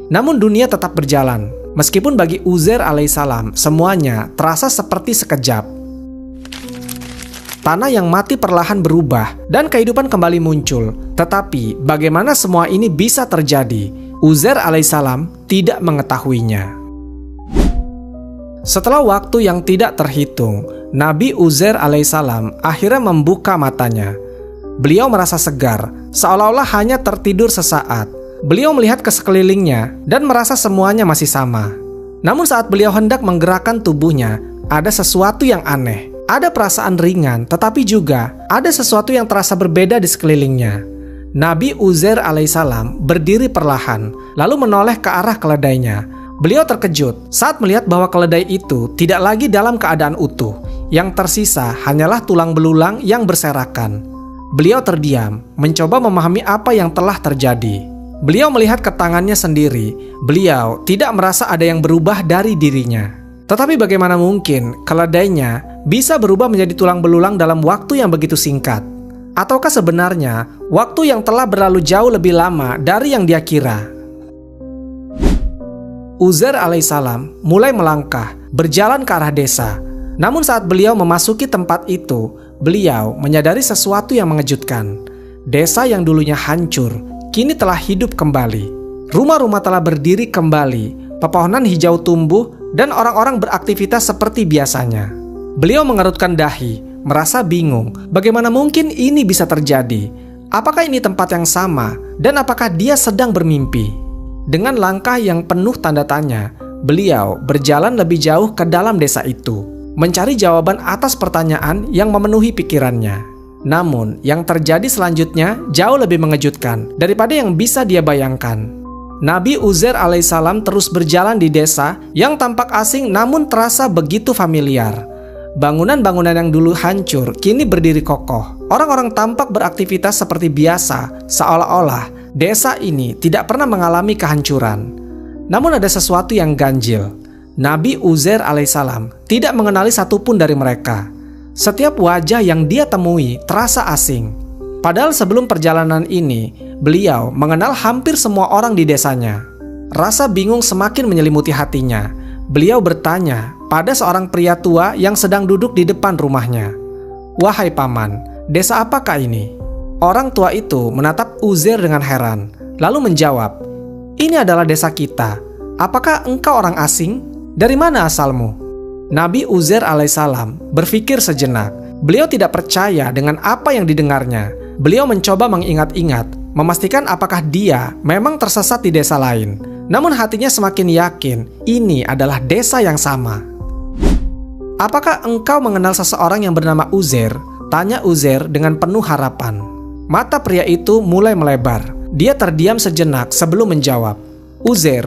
Namun dunia tetap berjalan, meskipun bagi Uzair alaihissalam semuanya terasa seperti sekejap. Tanah yang mati perlahan berubah dan kehidupan kembali muncul. Tetapi bagaimana semua ini bisa terjadi? Uzair alaihissalam tidak mengetahuinya. Setelah waktu yang tidak terhitung, Nabi Uzair alaihissalam akhirnya membuka matanya. Beliau merasa segar, seolah-olah hanya tertidur sesaat. Beliau melihat ke sekelilingnya dan merasa semuanya masih sama. Namun saat beliau hendak menggerakkan tubuhnya, ada sesuatu yang aneh. Ada perasaan ringan, tetapi juga ada sesuatu yang terasa berbeda di sekelilingnya. Nabi Uzair alaihissalam berdiri perlahan, lalu menoleh ke arah keledainya. Beliau terkejut saat melihat bahwa keledai itu tidak lagi dalam keadaan utuh. Yang tersisa hanyalah tulang belulang yang berserakan. Beliau terdiam, mencoba memahami apa yang telah terjadi. Beliau melihat ke tangannya sendiri. Beliau tidak merasa ada yang berubah dari dirinya. Tetapi bagaimana mungkin keledainya bisa berubah menjadi tulang belulang dalam waktu yang begitu singkat? Ataukah sebenarnya waktu yang telah berlalu jauh lebih lama dari yang dia kira? Uzair alaihissalam mulai melangkah, berjalan ke arah desa. Namun saat beliau memasuki tempat itu, beliau menyadari sesuatu yang mengejutkan. Desa yang dulunya hancur, kini telah hidup kembali. Rumah-rumah telah berdiri kembali, pepohonan hijau tumbuh, dan orang-orang beraktivitas seperti biasanya. Beliau mengerutkan dahi, merasa bingung, bagaimana mungkin ini bisa terjadi? Apakah ini tempat yang sama? Dan apakah dia sedang bermimpi? Dengan langkah yang penuh tanda tanya, beliau berjalan lebih jauh ke dalam desa itu, mencari jawaban atas pertanyaan yang memenuhi pikirannya. Namun, yang terjadi selanjutnya jauh lebih mengejutkan daripada yang bisa dia bayangkan. Nabi Uzair alaihissalam terus berjalan di desa yang tampak asing namun terasa begitu familiar. Bangunan-bangunan yang dulu hancur kini berdiri kokoh. Orang-orang tampak beraktivitas seperti biasa, seolah-olah desa ini tidak pernah mengalami kehancuran. Namun ada sesuatu yang ganjil. Nabi Uzair alaihissalam tidak mengenali satupun dari mereka. Setiap wajah yang dia temui terasa asing. Padahal sebelum perjalanan ini, beliau mengenal hampir semua orang di desanya. Rasa bingung semakin menyelimuti hatinya. Beliau bertanya pada seorang pria tua yang sedang duduk di depan rumahnya. "Wahai paman, desa apakah ini?" Orang tua itu menatap Uzair dengan heran, lalu menjawab, "Ini adalah desa kita. Apakah engkau orang asing? Dari mana asalmu?" Nabi Uzair alaihissalam berpikir sejenak. Beliau tidak percaya dengan apa yang didengarnya. Beliau mencoba mengingat-ingat, memastikan apakah dia memang tersesat di desa lain. Namun hatinya semakin yakin ini adalah desa yang sama. "Apakah engkau mengenal seseorang yang bernama Uzair?" tanya Uzair dengan penuh harapan. Mata pria itu mulai melebar. Dia terdiam sejenak sebelum menjawab, "Uzair,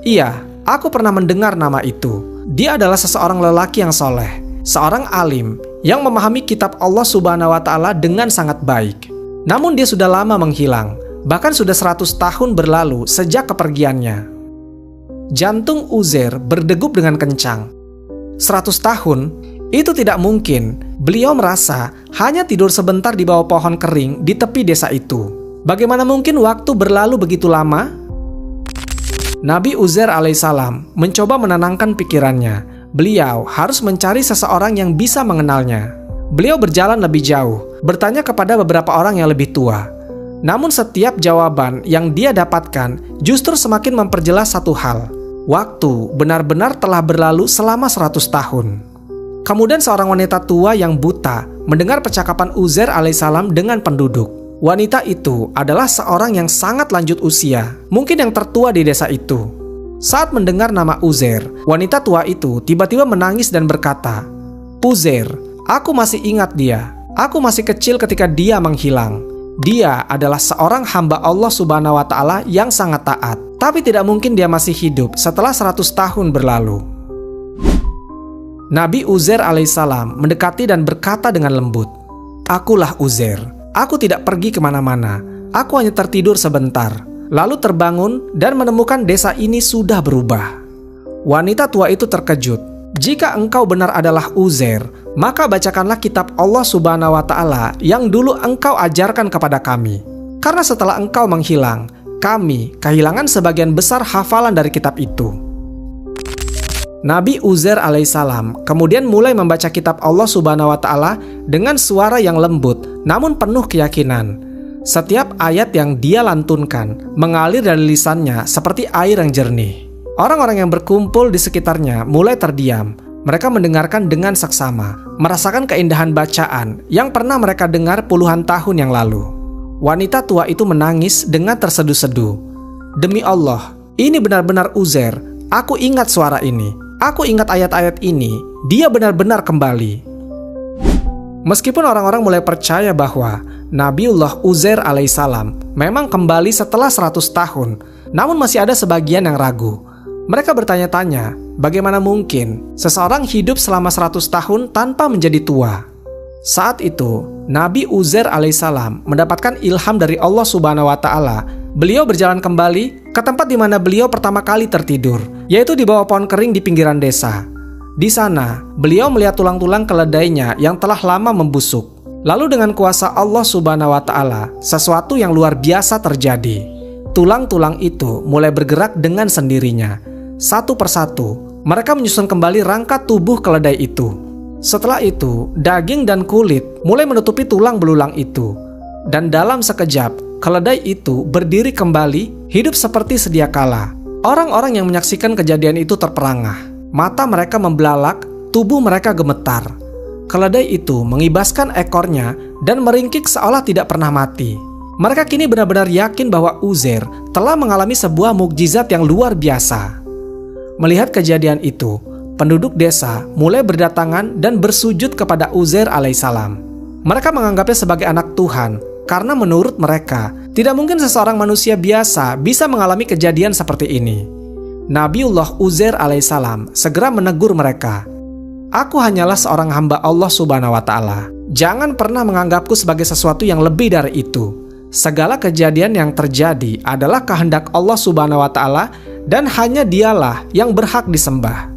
iya, aku pernah mendengar nama itu. Dia adalah seseorang lelaki yang soleh, seorang alim yang memahami kitab Allah Subhanahu wa Ta'ala dengan sangat baik. Namun dia sudah lama menghilang, bahkan sudah 100 tahun berlalu sejak kepergiannya." Jantung Uzair berdegup dengan kencang. 100 tahun? Itu tidak mungkin. Beliau merasa hanya tidur sebentar di bawah pohon kering di tepi desa itu. Bagaimana mungkin waktu berlalu begitu lama? Nabi Uzair alaihissalam mencoba menenangkan pikirannya. Beliau harus mencari seseorang yang bisa mengenalnya. Beliau berjalan lebih jauh, bertanya kepada beberapa orang yang lebih tua. Namun setiap jawaban yang dia dapatkan justru semakin memperjelas satu hal. Waktu benar-benar telah berlalu selama 100 tahun. Kemudian seorang wanita tua yang buta mendengar percakapan Uzair alaihissalam dengan penduduk. Wanita itu adalah seorang yang sangat lanjut usia, mungkin yang tertua di desa itu. Saat mendengar nama Uzair, wanita tua itu tiba-tiba menangis dan berkata, "Uzair, aku masih ingat dia. Aku masih kecil ketika dia menghilang. Dia adalah seorang hamba Allah Subhanahu wa Ta'ala yang sangat taat. Tapi tidak mungkin dia masih hidup setelah 100 tahun berlalu." Nabi Uzair alaihissalam mendekati dan berkata dengan lembut, "Akulah Uzair. Aku tidak pergi kemana-mana. Aku hanya tertidur sebentar, lalu terbangun dan menemukan desa ini sudah berubah." Wanita tua itu terkejut. "Jika engkau benar adalah Uzair, maka bacakanlah kitab Allah Subhanahu wa Ta'ala yang dulu engkau ajarkan kepada kami. Karena setelah engkau menghilang, kami kehilangan sebagian besar hafalan dari kitab itu." Nabi Uzair alaihissalam kemudian mulai membaca kitab Allah Subhanahu wa Ta'ala dengan suara yang lembut namun penuh keyakinan. Setiap ayat yang dia lantunkan mengalir dari lisannya seperti air yang jernih. Orang-orang yang berkumpul di sekitarnya mulai terdiam. Mereka mendengarkan dengan seksama, merasakan keindahan bacaan yang pernah mereka dengar puluhan tahun yang lalu. Wanita tua itu menangis dengan terseduh-seduh. "Demi Allah, ini benar-benar Uzair. Aku ingat suara ini. Aku ingat ayat-ayat ini. Dia benar-benar kembali." Meskipun orang-orang mulai percaya bahwa Nabiullah Uzair alaihissalam memang kembali setelah 100 tahun, namun masih ada sebagian yang ragu. Mereka bertanya-tanya, bagaimana mungkin seseorang hidup selama 100 tahun tanpa menjadi tua? Saat itu, Nabi Uzair alaihissalam mendapatkan ilham dari Allah Subhanahu wa Ta'ala. Beliau berjalan kembali ke tempat di mana beliau pertama kali tertidur, yaitu di bawah pohon kering di pinggiran desa. Di sana, beliau melihat tulang-tulang keledainya yang telah lama membusuk. Lalu dengan kuasa Allah Subhanahu wa Ta'ala, sesuatu yang luar biasa terjadi. Tulang-tulang itu mulai bergerak dengan sendirinya. Satu persatu, mereka menyusun kembali rangka tubuh keledai itu. Setelah itu, daging dan kulit mulai menutupi tulang belulang itu. Dan dalam sekejap, keledai itu berdiri kembali, hidup seperti sedia kala. Orang-orang yang menyaksikan kejadian itu terperangah. Mata mereka membelalak, tubuh mereka gemetar. Keledai itu mengibaskan ekornya dan meringkik seolah tidak pernah mati. Mereka kini benar-benar yakin bahwa Uzair telah mengalami sebuah mukjizat yang luar biasa. Melihat kejadian itu, penduduk desa mulai berdatangan dan bersujud kepada Uzair alaihissalam. Mereka menganggapnya sebagai anak Tuhan karena menurut mereka tidak mungkin seseorang manusia biasa bisa mengalami kejadian seperti ini. Nabiullah Uzair alaihissalam segera menegur mereka. Aku hanyalah seorang hamba Allah subhanahu wa ta'ala. Jangan pernah menganggapku sebagai sesuatu yang lebih dari itu. Segala kejadian yang terjadi adalah kehendak Allah subhanahu wa ta'ala dan hanya dialah yang berhak disembah.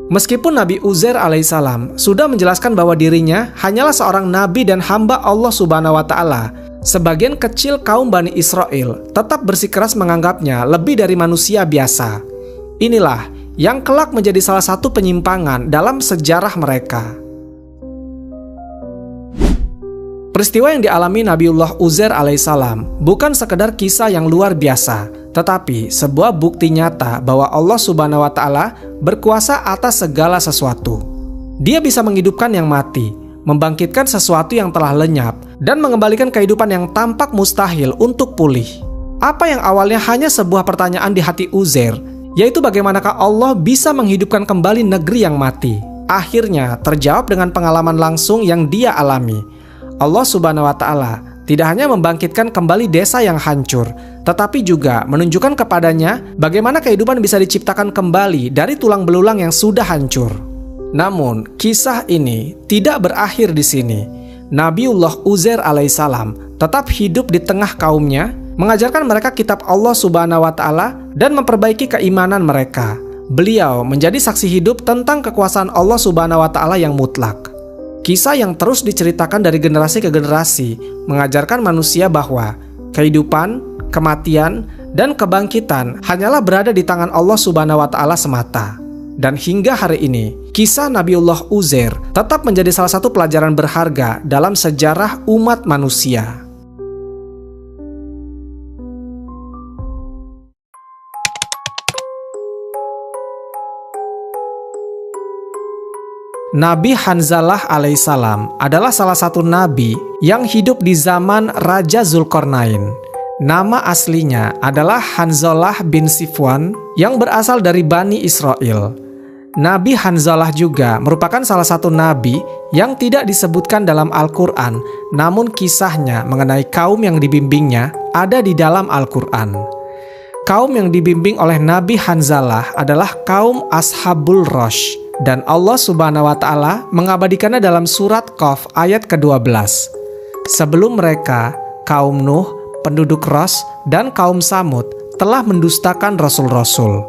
Meskipun Nabi Uzair alaihissalam sudah menjelaskan bahwa dirinya hanyalah seorang nabi dan hamba Allah subhanahu wa ta'ala, sebagian kecil kaum Bani Israel tetap bersikeras menganggapnya lebih dari manusia biasa. Inilah yang kelak menjadi salah satu penyimpangan dalam sejarah mereka. Peristiwa yang dialami Nabiullah Uzair alaihissalam bukan sekedar kisah yang luar biasa, tetapi sebuah bukti nyata bahwa Allah subhanahu wa ta'ala berkuasa atas segala sesuatu. Dia bisa menghidupkan yang mati, membangkitkan sesuatu yang telah lenyap, dan mengembalikan kehidupan yang tampak mustahil untuk pulih. Apa yang awalnya hanya sebuah pertanyaan di hati Uzair, yaitu bagaimanakah Allah bisa menghidupkan kembali negeri yang mati, akhirnya terjawab dengan pengalaman langsung yang dia alami. Allah subhanahu wa ta'ala tidak hanya membangkitkan kembali desa yang hancur, tetapi juga menunjukkan kepadanya bagaimana kehidupan bisa diciptakan kembali dari tulang belulang yang sudah hancur. Namun, kisah ini tidak berakhir di sini. Nabiullah Uzair alaihissalam tetap hidup di tengah kaumnya, mengajarkan mereka kitab Allah subhanahu wa ta'ala dan memperbaiki keimanan mereka. Beliau menjadi saksi hidup tentang kekuasaan Allah subhanahu wa ta'ala yang mutlak. Kisah yang terus diceritakan dari generasi ke generasi mengajarkan manusia bahwa kehidupan, kematian, dan kebangkitan hanyalah berada di tangan Allah subhanahu wa ta'ala semata. Dan hingga hari ini, kisah Nabiullah Uzair tetap menjadi salah satu pelajaran berharga dalam sejarah umat manusia. Nabi Hanzalah alaihissalam adalah salah satu nabi yang hidup di zaman Raja Zulkarnain. Nama aslinya adalah Hanzalah bin Sifwan yang berasal dari Bani Israel. Nabi Hanzalah juga merupakan salah satu nabi yang tidak disebutkan dalam Al-Quran, namun kisahnya mengenai kaum yang dibimbingnya ada di dalam Al-Quran. Kaum yang dibimbing oleh Nabi Hanzalah adalah kaum Ashabul Rosh. Dan Allah subhanahu wa ta'ala mengabadikannya dalam surat Qaf ayat ke-12. Sebelum mereka, kaum Nuh, penduduk Ros, dan kaum Samud telah mendustakan rasul-rasul.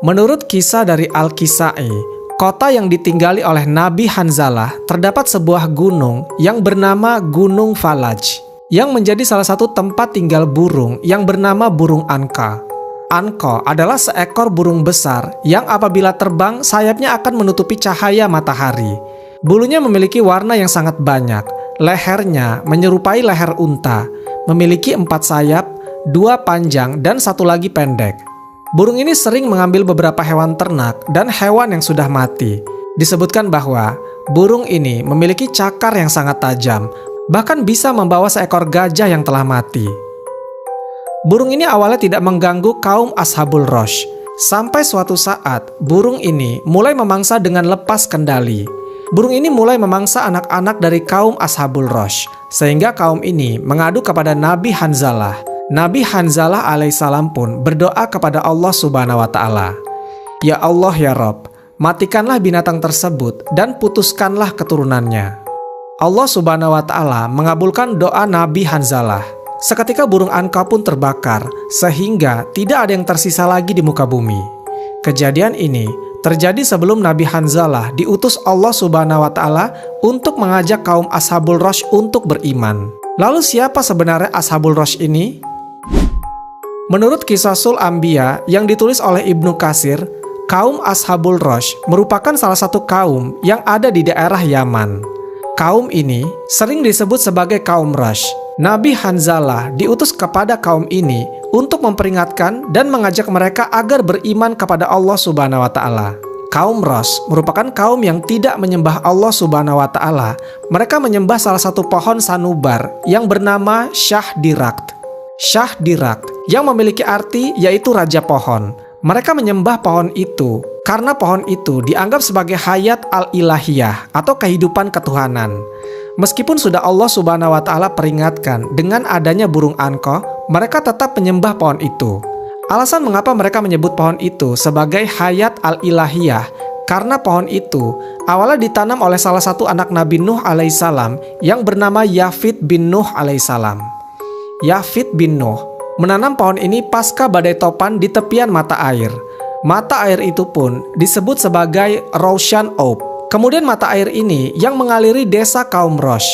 Menurut kisah dari Al-Kisai, kota yang ditinggali oleh Nabi Hanzalah terdapat sebuah gunung yang bernama Gunung Falaj, yang menjadi salah satu tempat tinggal burung yang bernama burung Anka. Anko adalah seekor burung besar yang apabila terbang sayapnya akan menutupi cahaya matahari. Bulunya memiliki warna yang sangat banyak. Lehernya menyerupai leher unta, memiliki 4 sayap, 2 panjang dan 1 lagi pendek. Burung ini sering mengambil beberapa hewan ternak dan hewan yang sudah mati. Disebutkan bahwa burung ini memiliki cakar yang sangat tajam, bahkan bisa membawa seekor gajah yang telah mati. Burung ini awalnya tidak mengganggu kaum Ashabul Rosh. Sampai suatu saat, burung ini mulai memangsa dengan lepas kendali. Burung ini mulai memangsa anak-anak dari kaum Ashabul Rosh, sehingga kaum ini mengadu kepada Nabi Hanzalah. Nabi Hanzalah alaihissalam pun berdoa kepada Allah subhanahu wa ta'ala. Ya Allah ya Rabb, matikanlah binatang tersebut dan putuskanlah keturunannya. Allah subhanahu wa ta'ala mengabulkan doa Nabi Hanzalah. Seketika burung Anka pun terbakar, sehingga tidak ada yang tersisa lagi di muka bumi. Kejadian ini terjadi sebelum Nabi Hanzalah diutus Allah subhanahu wa ta'ala untuk mengajak kaum Ashabul Rosh untuk beriman. Lalu siapa sebenarnya Ashabul Rosh ini? Menurut Qisasul Anbiya yang ditulis oleh Ibnu Katsir, Kaum Ashabul Rosh merupakan salah satu kaum yang ada di daerah Yaman. Kaum ini sering disebut sebagai kaum Rosh. Nabi Hanzalah diutus kepada kaum ini untuk memperingatkan dan mengajak mereka agar beriman kepada Allah Subhanahu wa Ta'ala. Kaum Rosh merupakan kaum yang tidak menyembah Allah Subhanahu wa Ta'ala. Mereka menyembah salah satu pohon sanubar yang bernama Shahdirakt. Shahdirakt yang memiliki arti yaitu raja pohon. Mereka menyembah pohon itu karena pohon itu dianggap sebagai hayat al-ilahiyah atau kehidupan ketuhanan. Meskipun sudah Allah Subhanahu wa Ta'ala peringatkan dengan adanya burung anko, mereka tetap menyembah pohon itu. Alasan mengapa mereka menyebut pohon itu sebagai hayat al-ilahiyah karena pohon itu awalnya ditanam oleh salah satu anak Nabi Nuh alaihissalam yang bernama Yafid bin Nuh alaihissalam. Yafid bin Nuh menanam pohon ini pasca badai topan di tepian mata air. Mata air itu pun disebut sebagai Roshan Ob. Kemudian mata air ini yang mengaliri desa kaum Rosh.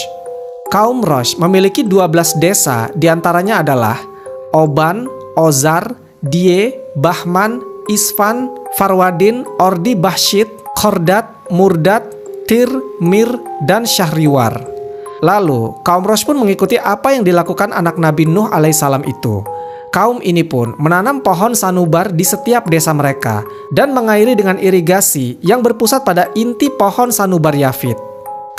Kaum Rosh memiliki 12 desa, diantaranya adalah Oban, Ozar, Die, Bahman, Isfan, Farwadin, Ordi Bahshit, Khordat, Murdat, Tir, Mir, dan Syahriwar. Lalu, kaum Rosh pun mengikuti apa yang dilakukan anak Nabi Nuh alaihissalam itu. Kaum ini pun menanam pohon sanubar di setiap desa mereka dan mengairi dengan irigasi yang berpusat pada inti pohon sanubar Yafid.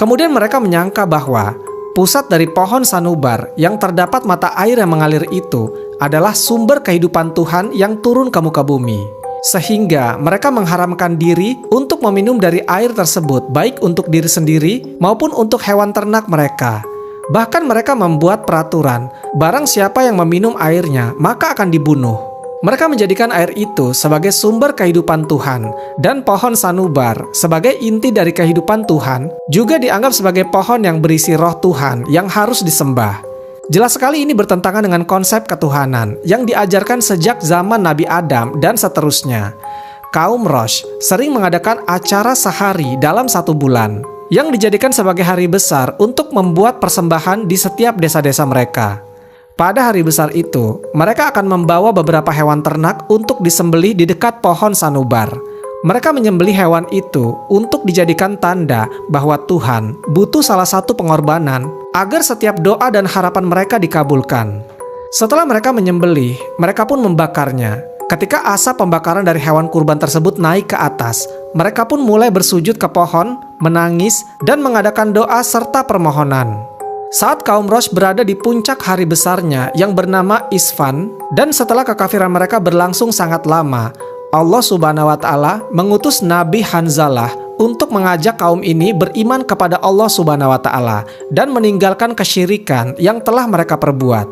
Kemudian mereka menyangka bahwa pusat dari pohon sanubar yang terdapat mata air yang mengalir itu adalah sumber kehidupan Tuhan yang turun ke muka bumi. Sehingga mereka mengharamkan diri untuk meminum dari air tersebut baik untuk diri sendiri maupun untuk hewan ternak mereka. Bahkan mereka membuat peraturan, barang siapa yang meminum airnya maka akan dibunuh. Mereka menjadikan air itu sebagai sumber kehidupan Tuhan dan pohon sanubar sebagai inti dari kehidupan Tuhan juga dianggap sebagai pohon yang berisi roh Tuhan yang harus disembah. Jelas sekali ini bertentangan dengan konsep ketuhanan yang diajarkan sejak zaman Nabi Adam dan seterusnya. Kaum Rosh sering mengadakan acara sehari dalam 1 bulan yang dijadikan sebagai hari besar untuk membuat persembahan di setiap desa-desa mereka. Pada hari besar itu, mereka akan membawa beberapa hewan ternak untuk disembelih di dekat pohon sanubar. Mereka menyembelih hewan itu untuk dijadikan tanda bahwa Tuhan butuh salah satu pengorbanan agar setiap doa dan harapan mereka dikabulkan. Setelah mereka menyembelih, mereka pun membakarnya. Ketika asap pembakaran dari hewan kurban tersebut naik ke atas, mereka pun mulai bersujud ke pohon, menangis, dan mengadakan doa serta permohonan. Saat kaum Rosh berada di puncak hari besarnya yang bernama Isfan, dan setelah kekafiran mereka berlangsung sangat lama, Allah Subhanahu wa Ta'ala mengutus Nabi Hanzalah untuk mengajak kaum ini beriman kepada Allah Subhanahu wa Ta'ala dan meninggalkan kesyirikan yang telah mereka perbuat.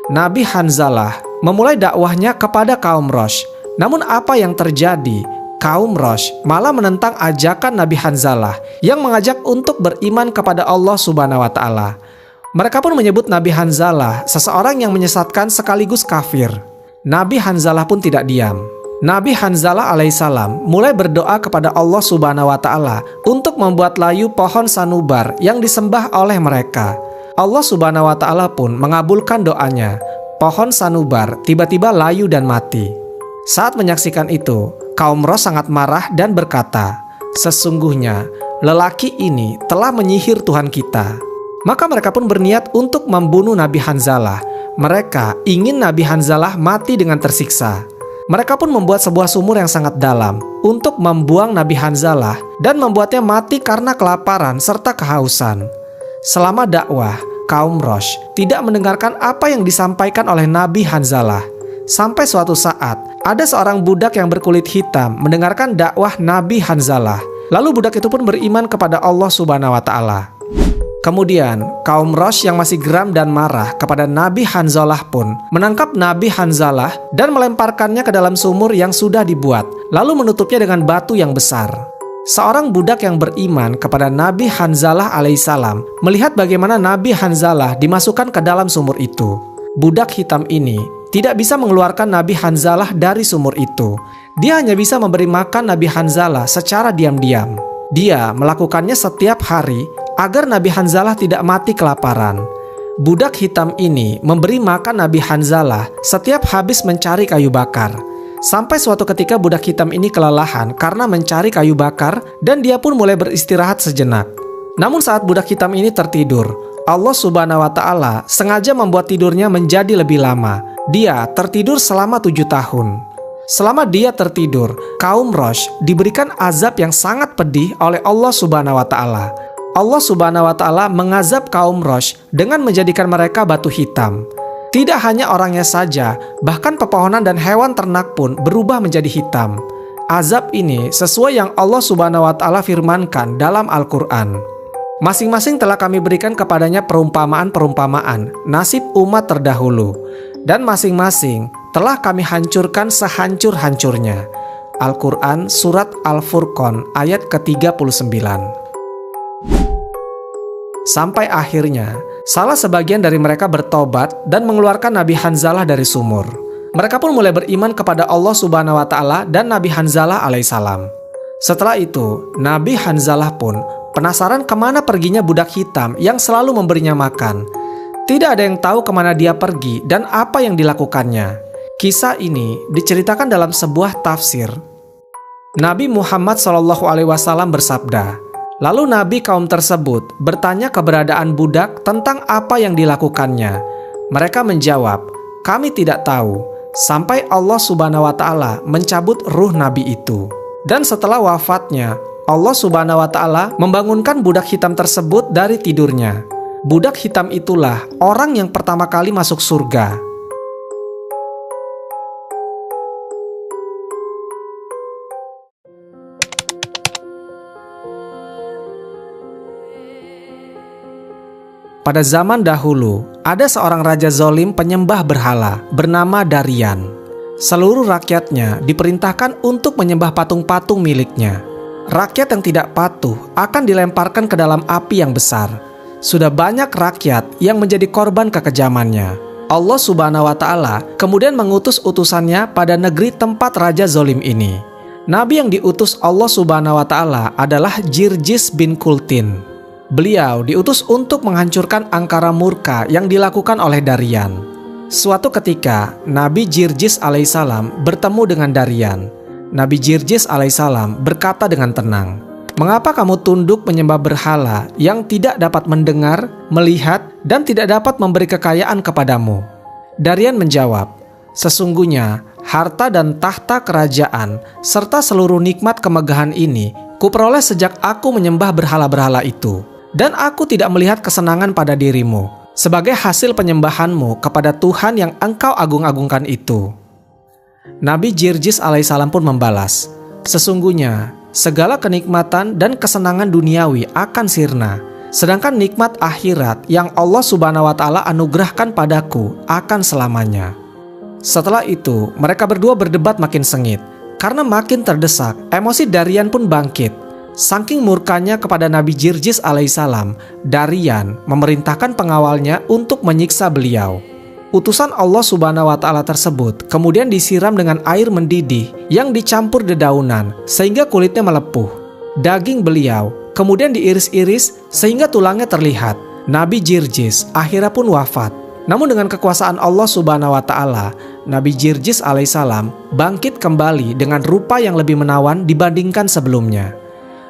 Nabi Hanzalah memulai dakwahnya kepada kaum Rosh. Namun apa yang terjadi? Kaum Rosh malah menentang ajakan Nabi Hanzalah yang mengajak untuk beriman kepada Allah Subhanahu wa Ta'ala. Mereka pun menyebut Nabi Hanzalah seseorang yang menyesatkan sekaligus kafir. Nabi Hanzalah pun tidak diam. Nabi Hanzalah alaihissalam mulai berdoa kepada Allah Subhanahu wa Ta'ala untuk membuat layu pohon sanubar yang disembah oleh mereka. Allah Subhanahu wa Ta'ala pun mengabulkan doanya. Pohon sanubar tiba-tiba layu dan mati. Saat menyaksikan itu, kaum Rosh sangat marah dan berkata, "Sesungguhnya lelaki ini telah menyihir Tuhan kita." Maka mereka pun berniat untuk membunuh Nabi Hanzalah. Mereka ingin Nabi Hanzalah mati dengan tersiksa. Mereka pun membuat sebuah sumur yang sangat dalam untuk membuang Nabi Hanzalah dan membuatnya mati karena kelaparan serta kehausan. Selama dakwah, kaum Rosh tidak mendengarkan apa yang disampaikan oleh Nabi Hanzalah. Sampai suatu saat, ada seorang budak yang berkulit hitam mendengarkan dakwah Nabi Hanzalah. Lalu budak itu pun beriman kepada Allah Subhanahu wa Ta'ala. Kemudian, kaum Rosh yang masih geram dan marah kepada Nabi Hanzalah pun menangkap Nabi Hanzalah dan melemparkannya ke dalam sumur yang sudah dibuat, lalu menutupnya dengan batu yang besar. Seorang budak yang beriman kepada Nabi Hanzalah alaihissalam melihat bagaimana Nabi Hanzalah dimasukkan ke dalam sumur itu. Budak hitam ini tidak bisa mengeluarkan Nabi Hanzalah dari sumur itu. Dia hanya bisa memberi makan Nabi Hanzalah secara diam-diam. Dia melakukannya setiap hari agar Nabi Hanzalah tidak mati kelaparan. Budak hitam ini memberi makan Nabi Hanzalah setiap habis mencari kayu bakar. Sampai suatu ketika budak hitam ini kelelahan karena mencari kayu bakar dan dia pun mulai beristirahat sejenak. Namun saat budak hitam ini tertidur, Allah Subhanahu wa Ta'ala sengaja membuat tidurnya menjadi lebih lama. Dia tertidur selama 7 tahun. Selama dia tertidur, kaum Rosh diberikan azab yang sangat pedih oleh Allah Subhanahu wa Ta'ala. Allah Subhanahu wa Ta'ala mengazab kaum Rosh dengan menjadikan mereka batu hitam. Tidak hanya orangnya saja, bahkan pepohonan dan hewan ternak pun berubah menjadi hitam. Azab ini sesuai yang Allah Subhanahu wa Ta'ala firmankan dalam Al-Quran. Masing-masing telah kami berikan kepadanya perumpamaan-perumpamaan nasib umat terdahulu, dan masing-masing telah kami hancurkan sehancur-hancurnya. Al-Quran Surat Al-Furqan ayat ke-39. Sampai akhirnya, salah sebagian dari mereka bertobat dan mengeluarkan Nabi Hanzalah dari sumur. Mereka pun mulai beriman kepada Allah Subhanahu wa Ta'ala dan Nabi Hanzalah alaihissalam. Setelah itu, Nabi Hanzalah pun penasaran kemana perginya budak hitam yang selalu memberinya makan. Tidak ada yang tahu kemana dia pergi dan apa yang dilakukannya. Kisah ini diceritakan dalam sebuah tafsir. Nabi Muhammad SAW bersabda, lalu Nabi kaum tersebut bertanya keberadaan budak tentang apa yang dilakukannya. Mereka menjawab, kami tidak tahu, sampai Allah Subhanahu wa Ta'ala mencabut ruh Nabi itu. Dan setelah wafatnya, Allah Subhanahu wa Ta'ala membangunkan budak hitam tersebut dari tidurnya. Budak hitam itulah orang yang pertama kali masuk surga. Pada zaman dahulu, ada seorang raja zalim penyembah berhala bernama Darian. Seluruh rakyatnya diperintahkan untuk menyembah patung-patung miliknya. Rakyat yang tidak patuh akan dilemparkan ke dalam api yang besar. Sudah banyak rakyat yang menjadi korban kekejamannya. Allah Subhanahu wa Ta'ala kemudian mengutus utusannya pada negeri tempat raja zalim ini. Nabi yang diutus Allah Subhanahu wa Ta'ala adalah Jirjis bin Kultin. Beliau diutus untuk menghancurkan angkara murka yang dilakukan oleh Darian. Suatu ketika, Nabi Jirjis alaihissalam bertemu dengan Darian. Nabi Jirjis alaihissalam berkata dengan tenang, "Mengapa kamu tunduk menyembah berhala yang tidak dapat mendengar, melihat, dan tidak dapat memberi kekayaan kepadamu?" Darian menjawab, "Sesungguhnya harta dan tahta kerajaan serta seluruh nikmat kemegahan ini kuperoleh sejak aku menyembah berhala-berhala itu. Dan aku tidak melihat kesenangan pada dirimu sebagai hasil penyembahanmu kepada Tuhan yang engkau agung-agungkan itu." Nabi Jirjis alaihissalam pun membalas, "Sesungguhnya segala kenikmatan dan kesenangan duniawi akan sirna, sedangkan nikmat akhirat yang Allah Subhanahu wa Ta'ala anugerahkan padaku akan selamanya." Setelah itu, mereka berdua berdebat makin sengit. Karena makin terdesak, emosi Darian pun bangkit. Saking murkanya kepada Nabi Jirjis alaihissalam, Darian memerintahkan pengawalnya untuk menyiksa beliau. Utusan Allah Subhanahu wa Ta'ala tersebut kemudian disiram dengan air mendidih yang dicampur dedaunan sehingga kulitnya melepuh. Daging beliau kemudian diiris-iris sehingga tulangnya terlihat. Nabi Jirjis akhirnya pun wafat. Namun dengan kekuasaan Allah Subhanahu wa Ta'ala, Nabi Jirjis alaihissalam bangkit kembali dengan rupa yang lebih menawan dibandingkan sebelumnya.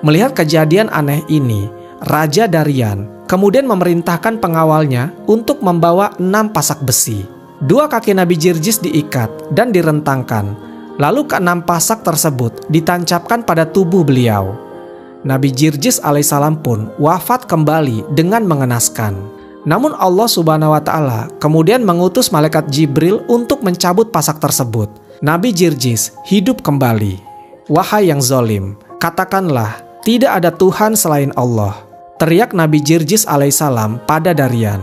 Melihat kejadian aneh ini, Raja Darian kemudian memerintahkan pengawalnya untuk membawa 6 pasak besi. 2 kaki Nabi Jirjis diikat dan direntangkan. Lalu ke-6 pasak tersebut ditancapkan pada tubuh beliau. Nabi Jirjis alaihissalam pun wafat kembali dengan mengenaskan. Namun Allah Subhanahu wa Ta'ala kemudian mengutus malaikat Jibril untuk mencabut pasak tersebut. Nabi Jirjis hidup kembali. "Wahai yang zalim, katakanlah, tidak ada Tuhan selain Allah," teriak Nabi Jirjis alaihissalam pada Darian.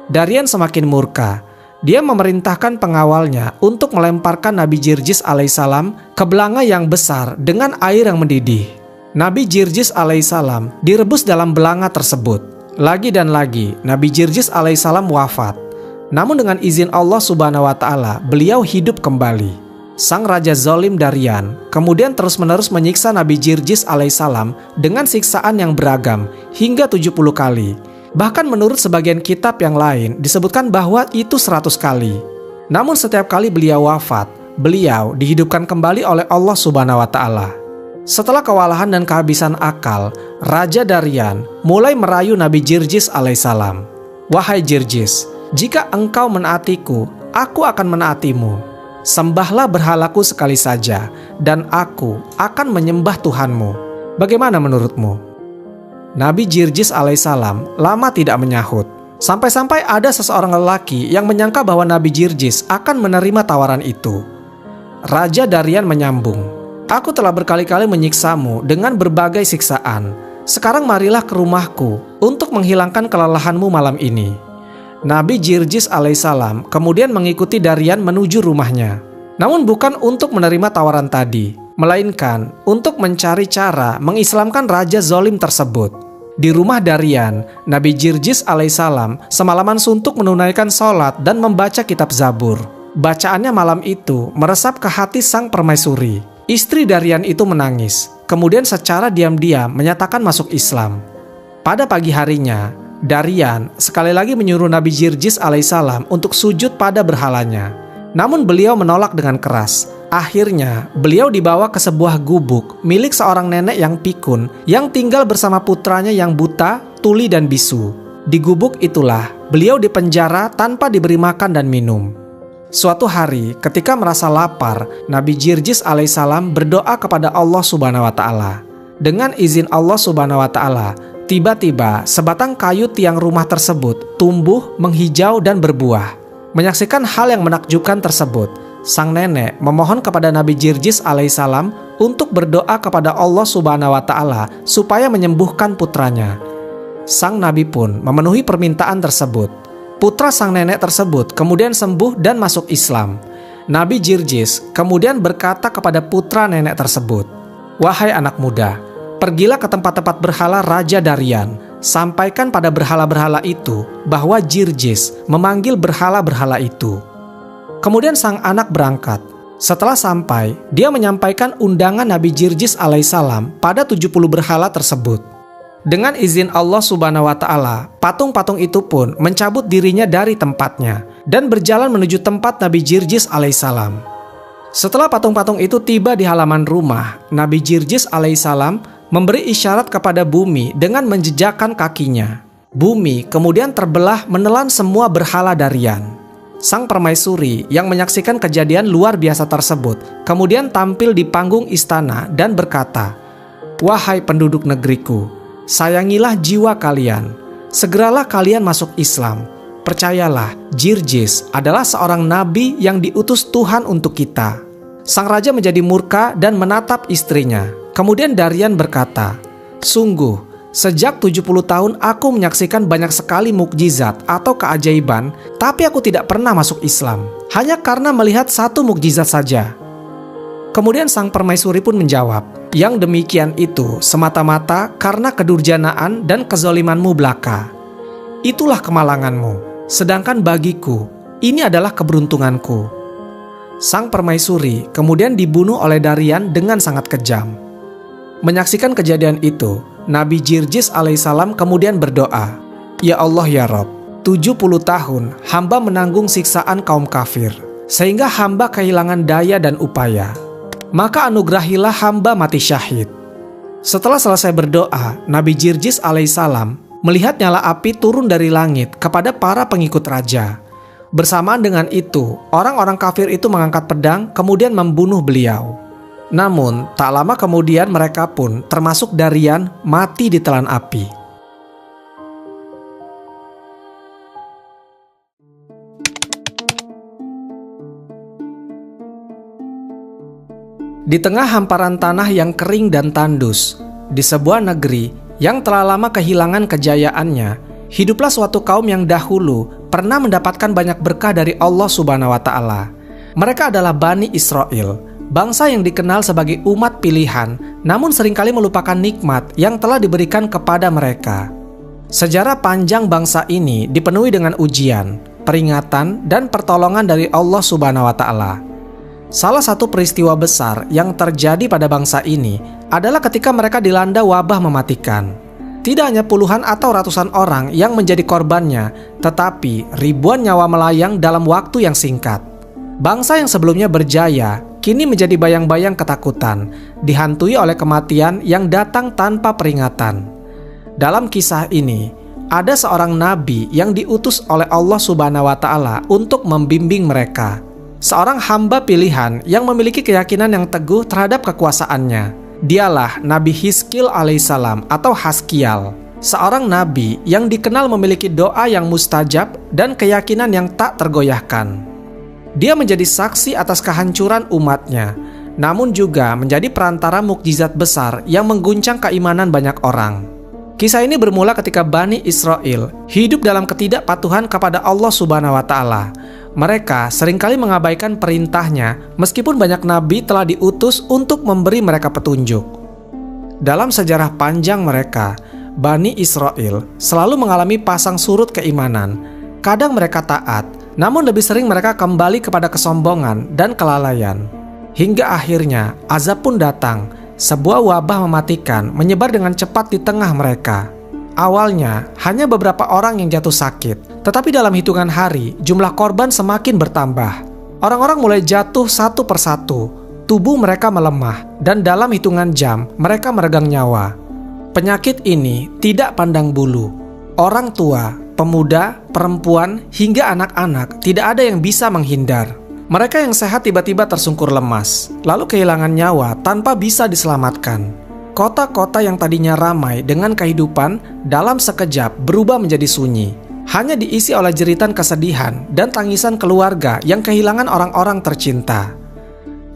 Darian semakin murka. Dia memerintahkan pengawalnya untuk melemparkan Nabi Jirjis alaihissalam ke belanga yang besar dengan air yang mendidih. Nabi Jirjis alaihissalam direbus dalam belanga tersebut. Lagi dan lagi Nabi Jirjis alaihissalam wafat. Namun dengan izin Allah Subhanahu wa Ta'ala, beliau hidup kembali. Sang Raja Zalim Darian kemudian terus-menerus menyiksa Nabi Jirjis alaihissalam dengan siksaan yang beragam hingga 70 kali. Bahkan menurut sebagian kitab yang lain disebutkan bahwa itu 100 kali. Namun setiap kali beliau wafat, beliau dihidupkan kembali oleh Allah Subhanahu wa Ta'ala. Setelah kewalahan dan kehabisan akal, Raja Darian mulai merayu Nabi Jirjis alaihissalam. "Wahai Jirjis, jika engkau menaatiku, aku akan menaatimu. Sembahlah berhalaku sekali saja, dan aku akan menyembah Tuhanmu. Bagaimana menurutmu?" Nabi Jirjis alaihissalam lama tidak menyahut. Sampai-sampai ada seseorang lelaki yang menyangka bahwa Nabi Jirjis akan menerima tawaran itu. Raja Darian menyambung, "Aku telah berkali-kali menyiksamu dengan berbagai siksaan. Sekarang marilah ke rumahku untuk menghilangkan kelelahanmu malam ini." Nabi Jirjis alaihissalam kemudian mengikuti Darian menuju rumahnya. Namun bukan untuk menerima tawaran tadi, melainkan untuk mencari cara mengislamkan raja zalim tersebut. Di rumah Darian, Nabi Jirjis alaihissalam semalaman suntuk menunaikan sholat dan membaca kitab Zabur. Bacaannya malam itu meresap ke hati sang permaisuri. Istri Darian itu menangis, kemudian secara diam-diam menyatakan masuk Islam. Pada pagi harinya, Darian sekali lagi menyuruh Nabi Jirjis alaihissalam untuk sujud pada berhalanya. Namun beliau menolak dengan keras. Akhirnya, beliau dibawa ke sebuah gubuk milik seorang nenek yang pikun yang tinggal bersama putranya yang buta, tuli, dan bisu. Di gubuk itulah beliau dipenjara tanpa diberi makan dan minum. Suatu hari, ketika merasa lapar, Nabi Jirjis alaihissalam berdoa kepada Allah Subhanahu wa Ta'ala. Dengan izin Allah Subhanahu wa Ta'ala, tiba-tiba sebatang kayu tiang rumah tersebut tumbuh, menghijau, dan berbuah. Menyaksikan hal yang menakjubkan tersebut, sang nenek memohon kepada Nabi Jirjis alaihissalam untuk berdoa kepada Allah Subhanahu wa Ta'ala supaya menyembuhkan putranya. Sang nabi pun memenuhi permintaan tersebut. Putra sang nenek tersebut kemudian sembuh dan masuk Islam. Nabi Jirjis kemudian berkata kepada putra nenek tersebut, "Wahai anak muda, pergilah ke tempat-tempat berhala Raja Darian. Sampaikan pada berhala-berhala itu bahwa Jirjis memanggil berhala-berhala itu." Kemudian sang anak berangkat. Setelah sampai, dia menyampaikan undangan Nabi Jirjis alaihissalam pada 70 berhala tersebut. Dengan izin Allah Subhanahu wa Ta'ala, patung-patung itu pun mencabut dirinya dari tempatnya dan berjalan menuju tempat Nabi Jirjis alaihissalam. Setelah patung-patung itu tiba di halaman rumah, Nabi Jirjis alaihissalam memberi isyarat kepada bumi dengan menjejakkan kakinya. Bumi kemudian terbelah menelan semua berhala Darian. Sang permaisuri yang menyaksikan kejadian luar biasa tersebut kemudian tampil di panggung istana dan berkata, "Wahai penduduk negeriku, sayangilah jiwa kalian. Segeralah kalian masuk Islam. Percayalah, Jirjis adalah seorang nabi yang diutus Tuhan untuk kita." Sang raja menjadi murka dan menatap istrinya. Kemudian Darian berkata, "Sungguh, sejak 70 tahun aku menyaksikan banyak sekali mukjizat atau keajaiban, tapi aku tidak pernah masuk Islam, hanya karena melihat satu mukjizat saja." Kemudian sang permaisuri pun menjawab, "Yang demikian itu semata-mata karena kedurjanaan dan kezalimanmu belaka. Itulah kemalanganmu, sedangkan bagiku, ini adalah keberuntunganku." Sang permaisuri kemudian dibunuh oleh Darian dengan sangat kejam. Menyaksikan kejadian itu, Nabi Jirjis alaihissalam kemudian berdoa, "Ya Allah ya Rob, 70 tahun hamba menanggung siksaan kaum kafir, sehingga hamba kehilangan daya dan upaya. Maka anugerahilah hamba mati syahid." Setelah selesai berdoa, Nabi Jirjis alaihissalam melihat nyala api turun dari langit kepada para pengikut raja. Bersamaan dengan itu, orang-orang kafir itu mengangkat pedang kemudian membunuh beliau. Namun, tak lama kemudian mereka pun, termasuk Darian, mati ditelan api. Di tengah hamparan tanah yang kering dan tandus, di sebuah negeri yang telah lama kehilangan kejayaannya, hiduplah suatu kaum yang dahulu pernah mendapatkan banyak berkah dari Allah Subhanahu wa Ta'ala. Mereka adalah Bani Israel, bangsa yang dikenal sebagai umat pilihan, namun seringkali melupakan nikmat yang telah diberikan kepada mereka. Sejarah panjang bangsa ini dipenuhi dengan ujian, peringatan, dan pertolongan dari Allah Subhanahu wa Ta'ala. Salah satu peristiwa besar yang terjadi pada bangsa ini adalah ketika mereka dilanda wabah mematikan. Tidak hanya puluhan atau ratusan orang yang menjadi korbannya, tetapi ribuan nyawa melayang dalam waktu yang singkat. Bangsa yang sebelumnya berjaya kini menjadi bayang-bayang ketakutan, dihantui oleh kematian yang datang tanpa peringatan. Dalam kisah ini, ada seorang nabi yang diutus oleh Allah Subhanahu wa Ta'ala untuk membimbing mereka. Seorang hamba pilihan yang memiliki keyakinan yang teguh terhadap kekuasaannya. Dialah Nabi Hizkil alaihissalam atau Haskial, seorang nabi yang dikenal memiliki doa yang mustajab dan keyakinan yang tak tergoyahkan. Dia menjadi saksi atas kehancuran umatnya, namun juga menjadi perantara mukjizat besar yang mengguncang keimanan banyak orang. Kisah ini bermula ketika Bani Israel hidup dalam ketidakpatuhan kepada Allah Subhanahu wa Ta'ala. Mereka seringkali mengabaikan perintahnya meskipun banyak nabi telah diutus untuk memberi mereka petunjuk. Dalam sejarah panjang mereka, Bani Israel selalu mengalami pasang surut keimanan. Kadang mereka taat, namun lebih sering mereka kembali kepada kesombongan dan kelalaian. Hingga akhirnya azab pun datang. Sebuah wabah mematikan menyebar dengan cepat di tengah mereka. Awalnya hanya beberapa orang yang jatuh sakit, tetapi dalam hitungan hari jumlah korban semakin bertambah. Orang-orang mulai jatuh satu persatu, tubuh mereka melemah, dan dalam hitungan jam mereka meregang nyawa. Penyakit ini tidak pandang bulu. Orang tua, pemuda, perempuan, hingga anak-anak tidak ada yang bisa menghindar. Mereka yang sehat tiba-tiba tersungkur lemas, lalu kehilangan nyawa tanpa bisa diselamatkan. Kota-kota yang tadinya ramai dengan kehidupan dalam sekejap berubah menjadi sunyi. Hanya diisi oleh jeritan kesedihan dan tangisan keluarga yang kehilangan orang-orang tercinta.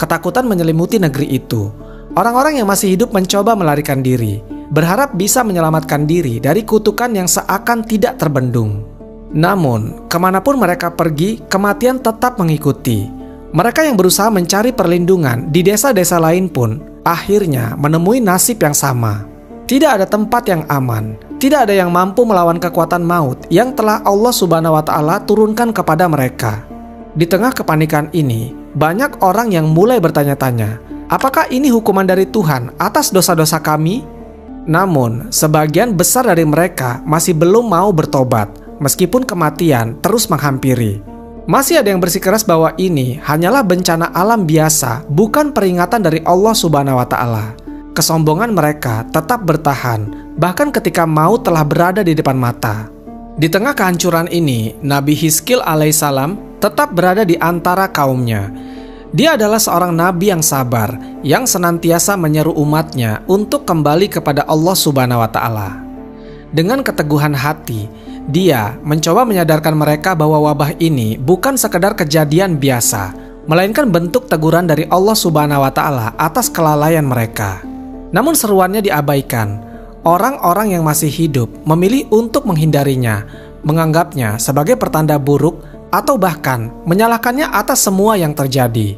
Ketakutan menyelimuti negeri itu. Orang-orang yang masih hidup mencoba melarikan diri, berharap bisa menyelamatkan diri dari kutukan yang seakan tidak terbendung. Namun, kemanapun mereka pergi, kematian tetap mengikuti. Mereka yang berusaha mencari perlindungan di desa-desa lain pun akhirnya menemui nasib yang sama. Tidak ada tempat yang aman, tidak ada yang mampu melawan kekuatan maut yang telah Allah Subhanahu wa Ta'ala turunkan kepada mereka. Di tengah kepanikan ini, banyak orang yang mulai bertanya-tanya, apakah ini hukuman dari Tuhan atas dosa-dosa kami? Namun, sebagian besar dari mereka masih belum mau bertobat, meskipun kematian terus menghampiri. Masih ada yang bersikeras bahwa ini hanyalah bencana alam biasa, bukan peringatan dari Allah Subhanahu wa Ta'ala. Kesombongan mereka tetap bertahan, bahkan ketika maut telah berada di depan mata. Di tengah kehancuran ini, Nabi Hizkil alaihissalam tetap berada di antara kaumnya. Dia adalah seorang nabi yang sabar, yang senantiasa menyeru umatnya untuk kembali kepada Allah Subhanahu wa Ta'ala. Dengan keteguhan hati, dia mencoba menyadarkan mereka bahwa wabah ini bukan sekedar kejadian biasa, melainkan bentuk teguran dari Allah Subhanahu wa Ta'ala atas kelalaian mereka. Namun seruannya diabaikan. Orang-orang yang masih hidup memilih untuk menghindarinya, menganggapnya sebagai pertanda buruk, atau bahkan menyalahkannya atas semua yang terjadi.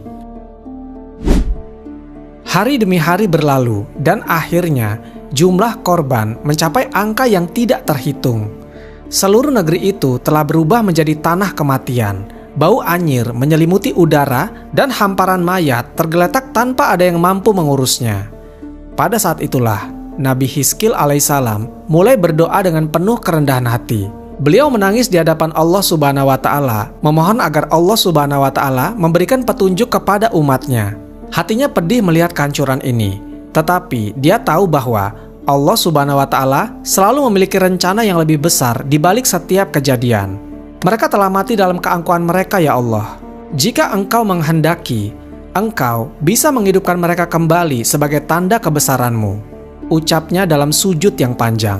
Hari demi hari berlalu, dan akhirnya jumlah korban mencapai angka yang tidak terhitung. Seluruh negeri itu telah berubah menjadi tanah kematian. Bau anyir menyelimuti udara dan hamparan mayat tergeletak tanpa ada yang mampu mengurusnya. Pada saat itulah, Nabi Hizkil alaihissalam mulai berdoa dengan penuh kerendahan hati. Beliau menangis di hadapan Allah Subhanahu wa Ta'ala, memohon agar Allah Subhanahu wa Ta'ala memberikan petunjuk kepada umatnya. Hatinya pedih melihat kehancuran ini, tetapi dia tahu bahwa Allah Subhanahu wa Ta'ala selalu memiliki rencana yang lebih besar di balik setiap kejadian. Mereka telah mati dalam keangkuhan mereka, ya Allah. Jika Engkau menghendaki, Engkau bisa menghidupkan mereka kembali sebagai tanda kebesaran-Mu, ucapnya dalam sujud yang panjang.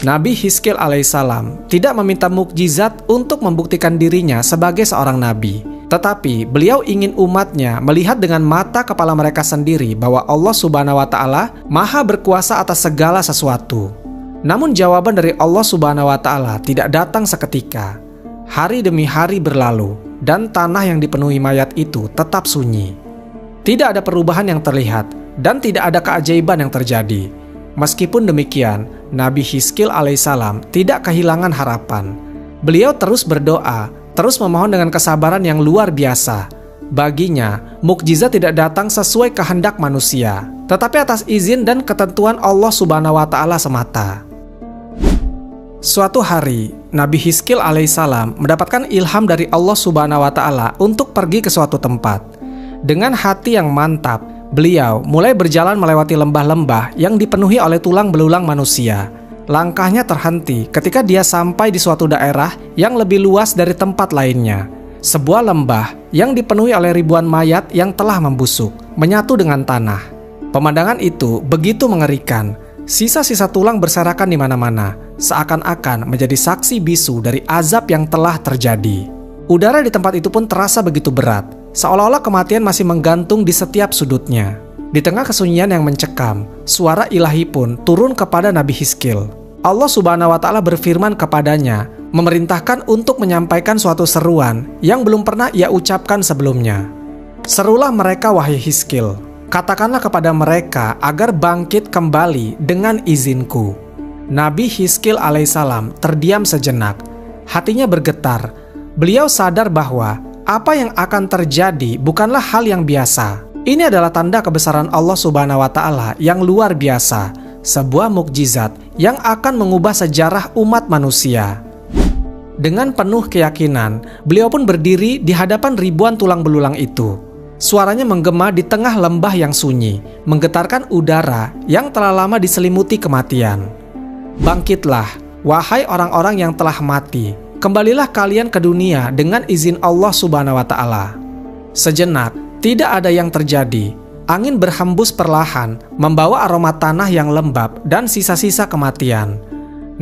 Nabi Hizkil alaihissalam tidak meminta mukjizat untuk membuktikan dirinya sebagai seorang nabi, tetapi beliau ingin umatnya melihat dengan mata kepala mereka sendiri bahwa Allah Subhanahu wa Ta'ala Maha berkuasa atas segala sesuatu. Namun jawaban dari Allah Subhanahu wa Ta'ala tidak datang seketika. Hari demi hari berlalu, dan tanah yang dipenuhi mayat itu tetap sunyi. Tidak ada perubahan yang terlihat, dan tidak ada keajaiban yang terjadi. Meskipun demikian, Nabi Hizkil alaihissalam tidak kehilangan harapan. Beliau terus berdoa, terus memohon dengan kesabaran yang luar biasa. Baginya, mukjizat tidak datang sesuai kehendak manusia, tetapi atas izin dan ketentuan Allah Subhanahu wa Ta'ala semata. Suatu hari, Nabi Hizkil alaihissalam mendapatkan ilham dari Allah Subhanahu wa Ta'ala untuk pergi ke suatu tempat. Dengan hati yang mantap, beliau mulai berjalan melewati lembah-lembah yang dipenuhi oleh tulang belulang manusia. Langkahnya terhenti ketika dia sampai di suatu daerah yang lebih luas dari tempat lainnya. Sebuah lembah yang dipenuhi oleh ribuan mayat yang telah membusuk, menyatu dengan tanah. Pemandangan itu begitu mengerikan. Sisa-sisa tulang berserakan di mana-mana, seakan-akan menjadi saksi bisu dari azab yang telah terjadi. Udara di tempat itu pun terasa begitu berat, seolah-olah kematian masih menggantung di setiap sudutnya. Di tengah kesunyian yang mencekam, suara ilahi pun turun kepada Nabi Hizkil. Allah Subhanahu wa Ta'ala berfirman kepadanya, memerintahkan untuk menyampaikan suatu seruan yang belum pernah ia ucapkan sebelumnya. Serulah mereka, wahai Hizkil. Katakanlah kepada mereka agar bangkit kembali dengan izinku. Nabi Hizkil alaihissalam terdiam sejenak. Hatinya bergetar. Beliau sadar bahwa apa yang akan terjadi bukanlah hal yang biasa. Ini adalah tanda kebesaran Allah Subhanahu wa Ta'ala yang luar biasa. Sebuah mukjizat yang akan mengubah sejarah umat manusia. Dengan penuh keyakinan, beliau pun berdiri di hadapan ribuan tulang belulang itu. Suaranya menggema di tengah lembah yang sunyi, menggetarkan udara yang telah lama diselimuti kematian. Bangkitlah, wahai orang-orang yang telah mati. Kembalilah kalian ke dunia dengan izin Allah Subhanahu wa Ta'ala. Sejenak, tidak ada yang terjadi. Angin berhembus perlahan, membawa aroma tanah yang lembab dan sisa-sisa kematian.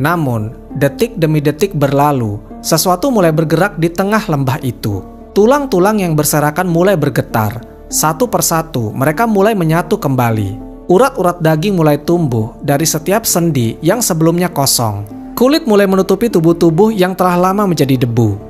Namun, detik demi detik berlalu, sesuatu mulai bergerak di tengah lembah itu. Tulang-tulang yang berserakan mulai bergetar. Satu persatu mereka mulai menyatu kembali. Urat-urat daging mulai tumbuh dari setiap sendi yang sebelumnya kosong. Kulit mulai menutupi tubuh-tubuh yang telah lama menjadi debu.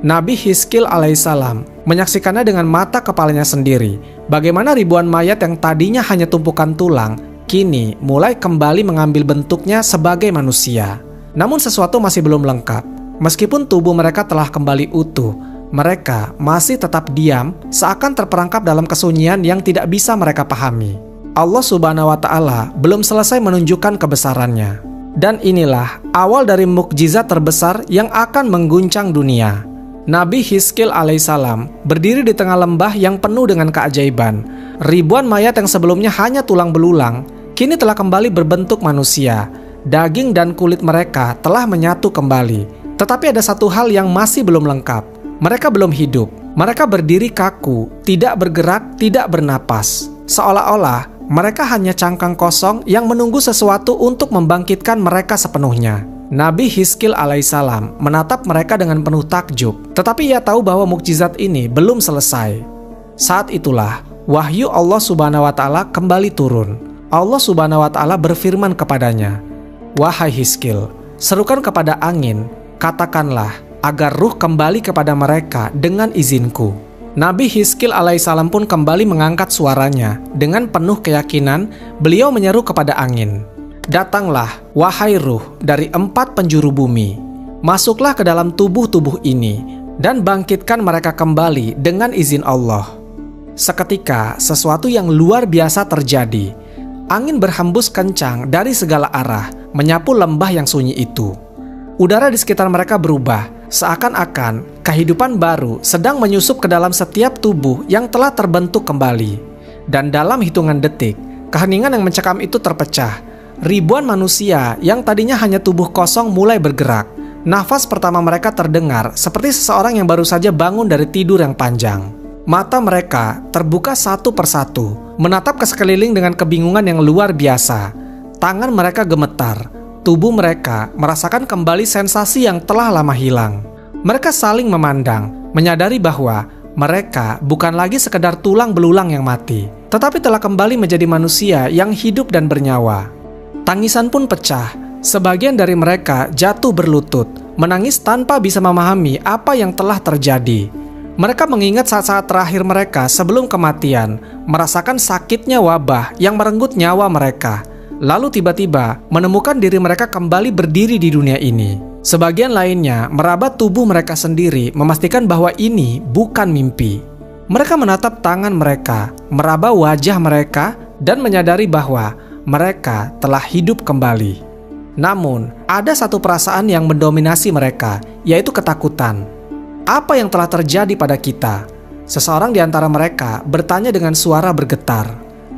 Nabi Hizkil alaihissalam menyaksikannya dengan mata kepalanya sendiri. Bagaimana ribuan mayat yang tadinya hanya tumpukan tulang, kini mulai kembali mengambil bentuknya sebagai manusia. Namun sesuatu masih belum lengkap. Meskipun tubuh mereka telah kembali utuh, mereka masih tetap diam, seakan terperangkap dalam kesunyian yang tidak bisa mereka pahami. Allah Subhanahu wa Ta'ala belum selesai menunjukkan kebesarannya. Dan inilah awal dari mukjizat terbesar yang akan mengguncang dunia. Nabi Hizkil alaihissalam berdiri di tengah lembah yang penuh dengan keajaiban. Ribuan mayat yang sebelumnya hanya tulang belulang, kini telah kembali berbentuk manusia. Daging dan kulit mereka telah menyatu kembali. Tetapi ada satu hal yang masih belum lengkap. Mereka belum hidup. Mereka berdiri kaku, tidak bergerak, tidak bernapas. Seolah-olah mereka hanya cangkang kosong yang menunggu sesuatu untuk membangkitkan mereka sepenuhnya. Nabi Hizkil alaihissalam menatap mereka dengan penuh takjub. Tetapi ia tahu bahwa mukjizat ini belum selesai. Saat itulah wahyu Allah Subhanahu wa Ta'ala kembali turun. Allah Subhanahu wa Ta'ala berfirman kepadanya, "Wahai Hizkil, serukan kepada angin, katakanlah agar ruh kembali kepada mereka dengan izinku." Nabi Hizkil alaihissalam pun kembali mengangkat suaranya. Dengan penuh keyakinan, beliau menyeru kepada angin, "Datanglah, wahai ruh dari 4 penjuru bumi. Masuklah ke dalam tubuh-tubuh ini dan bangkitkan mereka kembali dengan izin Allah." Seketika, sesuatu yang luar biasa terjadi. Angin berhembus kencang dari segala arah, menyapu lembah yang sunyi itu. Udara di sekitar mereka berubah, seakan-akan kehidupan baru sedang menyusup ke dalam setiap tubuh yang telah terbentuk kembali. Dan dalam hitungan detik, keheningan yang mencekam itu terpecah. Ribuan manusia yang tadinya hanya tubuh kosong mulai bergerak. Nafas pertama mereka terdengar seperti seseorang yang baru saja bangun dari tidur yang panjang. Mata mereka terbuka satu persatu, menatap ke sekeliling dengan kebingungan yang luar biasa. Tangan mereka gemetar. Tubuh mereka merasakan kembali sensasi yang telah lama hilang. Mereka saling memandang, menyadari bahwa mereka bukan lagi sekedar tulang belulang yang mati, tetapi telah kembali menjadi manusia yang hidup dan bernyawa. Tangisan pun pecah. Sebagian dari mereka jatuh berlutut, menangis tanpa bisa memahami apa yang telah terjadi. Mereka mengingat saat-saat terakhir mereka sebelum kematian, merasakan sakitnya wabah yang merenggut nyawa mereka. Lalu tiba-tiba menemukan diri mereka kembali berdiri di dunia ini. Sebagian lainnya meraba tubuh mereka sendiri, memastikan bahwa ini bukan mimpi. Mereka menatap tangan mereka, meraba wajah mereka, dan menyadari bahwa mereka telah hidup kembali. Namun, ada satu perasaan yang mendominasi mereka, yaitu ketakutan. Apa yang telah terjadi pada kita? Seseorang di antara mereka bertanya dengan suara bergetar,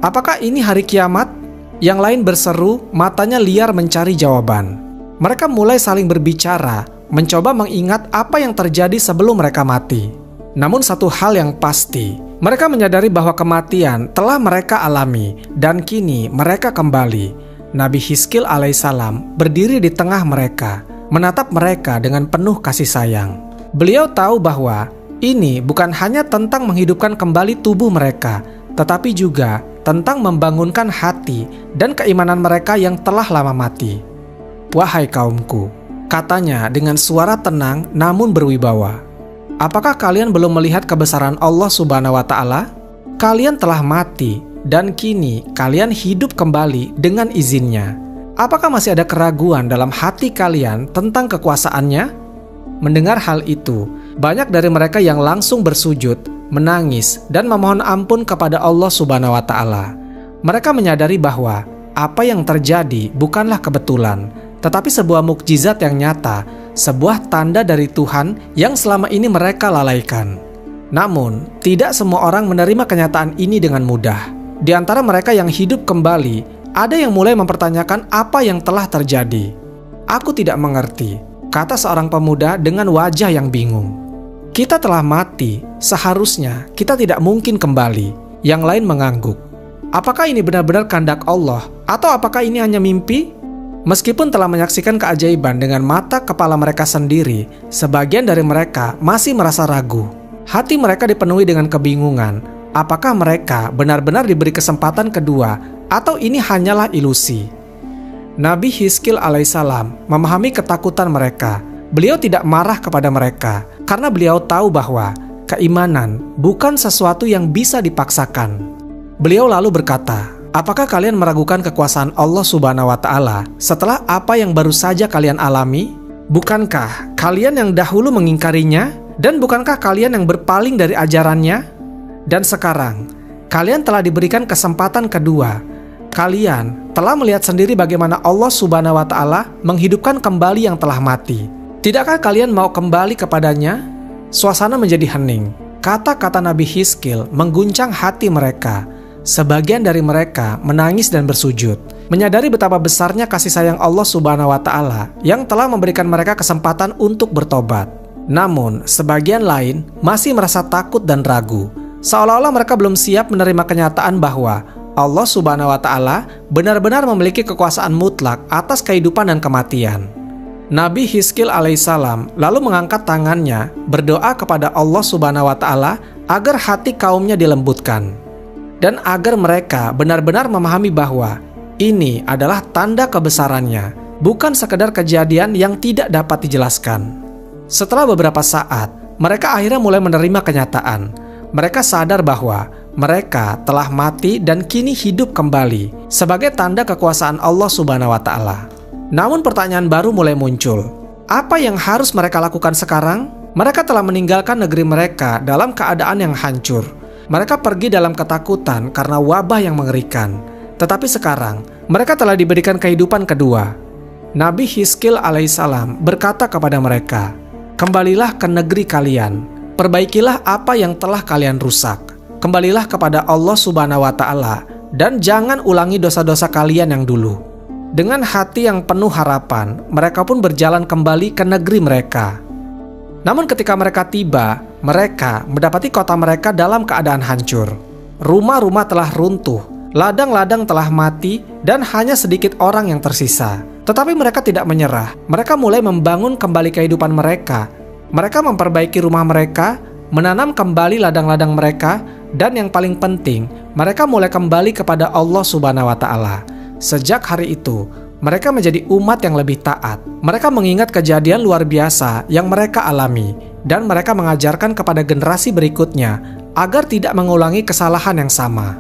"Apakah ini hari kiamat?" Yang lain berseru, matanya liar mencari jawaban. Mereka mulai saling berbicara, mencoba mengingat apa yang terjadi sebelum mereka mati. Namun satu hal yang pasti, mereka menyadari bahwa kematian telah mereka alami dan kini mereka kembali. Nabi Hizkil alaihissalam berdiri di tengah mereka, menatap mereka dengan penuh kasih sayang. Beliau tahu bahwa ini bukan hanya tentang menghidupkan kembali tubuh mereka, tetapi juga tentang membangunkan hati dan keimanan mereka yang telah lama mati. "Wahai kaumku," katanya dengan suara tenang namun berwibawa, "apakah kalian belum melihat kebesaran Allah Subhanahu wa Ta'ala? Kalian telah mati dan kini kalian hidup kembali dengan izinnya. Apakah masih ada keraguan dalam hati kalian tentang kekuasaannya?" Mendengar hal itu, banyak dari mereka yang langsung bersujud, menangis, dan memohon ampun kepada Allah Subhanahu wa Ta'ala. Mereka menyadari bahwa apa yang terjadi bukanlah kebetulan, tetapi sebuah mukjizat yang nyata, sebuah tanda dari Tuhan yang selama ini mereka lalaikan. Namun, tidak semua orang menerima kenyataan ini dengan mudah. Di antara mereka yang hidup kembali, ada yang mulai mempertanyakan apa yang telah terjadi. "Aku tidak mengerti," kata seorang pemuda dengan wajah yang bingung. "Kita telah mati, seharusnya kita tidak mungkin kembali." Yang lain mengangguk. "Apakah ini benar-benar kehendak Allah? Atau apakah ini hanya mimpi?" Meskipun telah menyaksikan keajaiban dengan mata kepala mereka sendiri, sebagian dari mereka masih merasa ragu. Hati mereka dipenuhi dengan kebingungan. Apakah mereka benar-benar diberi kesempatan kedua, atau ini hanyalah ilusi? Nabi Hizkil alaihissalam memahami ketakutan mereka. Beliau tidak marah kepada mereka, karena beliau tahu bahwa keimanan bukan sesuatu yang bisa dipaksakan. Beliau lalu berkata, "Apakah kalian meragukan kekuasaan Allah Subhanahu wa Ta'ala setelah apa yang baru saja kalian alami? Bukankah kalian yang dahulu mengingkarinya? Dan bukankah kalian yang berpaling dari ajarannya? Dan sekarang, kalian telah diberikan kesempatan kedua. Kalian telah melihat sendiri bagaimana Allah Subhanahu wa Ta'ala menghidupkan kembali yang telah mati. Tidakkah kalian mau kembali kepadanya?" Suasana menjadi hening. Kata-kata Nabi Hizkil mengguncang hati mereka. Sebagian dari mereka menangis dan bersujud, menyadari betapa besarnya kasih sayang Allah Subhanahu wa Ta'ala yang telah memberikan mereka kesempatan untuk bertobat. Namun, sebagian lain masih merasa takut dan ragu, seolah-olah mereka belum siap menerima kenyataan bahwa Allah Subhanahu wa Ta'ala benar-benar memiliki kekuasaan mutlak atas kehidupan dan kematian. Nabi Hizkil alaihissalam lalu mengangkat tangannya, berdoa kepada Allah Subhanahu wa Ta'ala agar hati kaumnya dilembutkan, dan agar mereka benar-benar memahami bahwa ini adalah tanda kebesarannya, bukan sekedar kejadian yang tidak dapat dijelaskan. Setelah beberapa saat, mereka akhirnya mulai menerima kenyataan. Mereka sadar bahwa mereka telah mati dan kini hidup kembali sebagai tanda kekuasaan Allah Subhanahu wa Ta'ala. Namun pertanyaan baru mulai muncul. Apa yang harus mereka lakukan sekarang? Mereka telah meninggalkan negeri mereka dalam keadaan yang hancur. Mereka pergi dalam ketakutan karena wabah yang mengerikan. Tetapi sekarang, mereka telah diberikan kehidupan kedua. Nabi Hizkil alaihissalam berkata kepada mereka, "Kembalilah ke negeri kalian. Perbaikilah apa yang telah kalian rusak. Kembalilah kepada Allah Subhanahu wa Ta'ala dan jangan ulangi dosa-dosa kalian yang dulu." Dengan hati yang penuh harapan, mereka pun berjalan kembali ke negeri mereka. Namun ketika mereka tiba, mereka mendapati kota mereka dalam keadaan hancur. Rumah-rumah telah runtuh, ladang-ladang telah mati, dan hanya sedikit orang yang tersisa. Tetapi mereka tidak menyerah. Mereka mulai membangun kembali kehidupan mereka. Mereka memperbaiki rumah mereka, menanam kembali ladang-ladang mereka, dan yang paling penting, mereka mulai kembali kepada Allah Subhanahu wa Ta'ala. Sejak hari itu, mereka menjadi umat yang lebih taat. Mereka mengingat kejadian luar biasa yang mereka alami, dan mereka mengajarkan kepada generasi berikutnya agar tidak mengulangi kesalahan yang sama.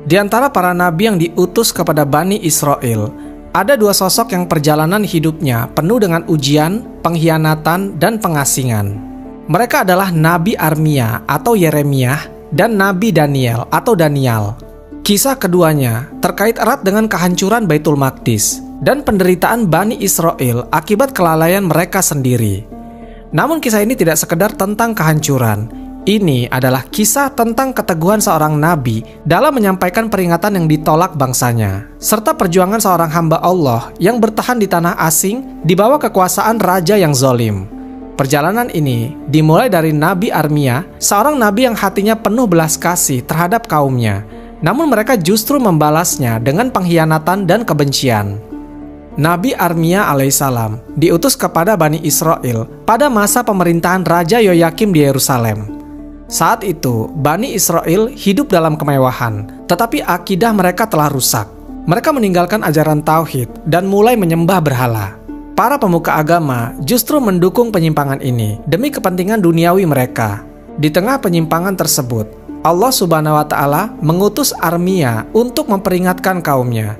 Di antara para nabi yang diutus kepada Bani Israel, ada dua sosok yang perjalanan hidupnya penuh dengan ujian, pengkhianatan, dan pengasingan. Mereka adalah Nabi Armia atau Yeremyah dan Nabi Daniel atau Daniel. Kisah keduanya terkait erat dengan kehancuran Baitul Maqdis dan penderitaan Bani Israel akibat kelalaian mereka sendiri. Namun kisah ini tidak sekedar tentang kehancuran. Ini adalah kisah tentang keteguhan seorang nabi dalam menyampaikan peringatan yang ditolak bangsanya, serta perjuangan seorang hamba Allah yang bertahan di tanah asing di bawah kekuasaan raja yang zalim. Perjalanan ini dimulai dari Nabi Armia, seorang nabi yang hatinya penuh belas kasih terhadap kaumnya, namun mereka justru membalasnya dengan pengkhianatan dan kebencian. Nabi Armia alaihissalam diutus kepada Bani Israel pada masa pemerintahan Raja Yoyakim di Yerusalem. Saat itu, Bani Israel hidup dalam kemewahan, tetapi akidah mereka telah rusak. Mereka meninggalkan ajaran tauhid dan mulai menyembah berhala. Para pemuka agama justru mendukung penyimpangan ini demi kepentingan duniawi mereka. Di tengah penyimpangan tersebut, Allah Subhanahu wa Ta'ala mengutus Armia untuk memperingatkan kaumnya.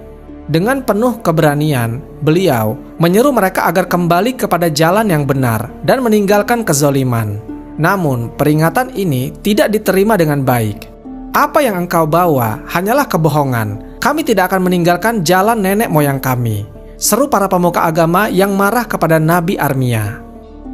Dengan penuh keberanian, beliau menyeru mereka agar kembali kepada jalan yang benar dan meninggalkan kezaliman. Namun, peringatan ini tidak diterima dengan baik. Apa yang engkau bawa hanyalah kebohongan. Kami tidak akan meninggalkan jalan nenek moyang kami, seru para pemuka agama yang marah kepada Nabi Armia.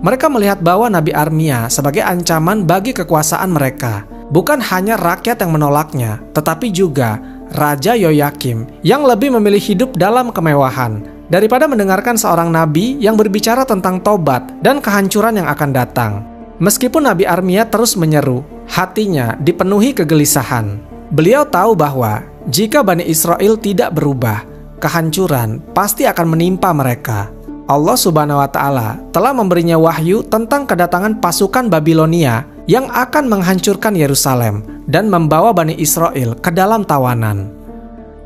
Mereka melihat bahwa Nabi Armia sebagai ancaman bagi kekuasaan mereka. Bukan hanya rakyat yang menolaknya, tetapi juga Raja Yoyakim yang lebih memilih hidup dalam kemewahan daripada mendengarkan seorang nabi yang berbicara tentang tobat dan kehancuran yang akan datang. Meskipun Nabi Armia terus menyeru, hatinya dipenuhi kegelisahan. Beliau tahu bahwa jika Bani Israel tidak berubah, kehancuran pasti akan menimpa mereka. Allah Subhanahu wa Ta'ala telah memberinya wahyu tentang kedatangan pasukan Babilonia yang akan menghancurkan Yerusalem dan membawa Bani Israel ke dalam tawanan.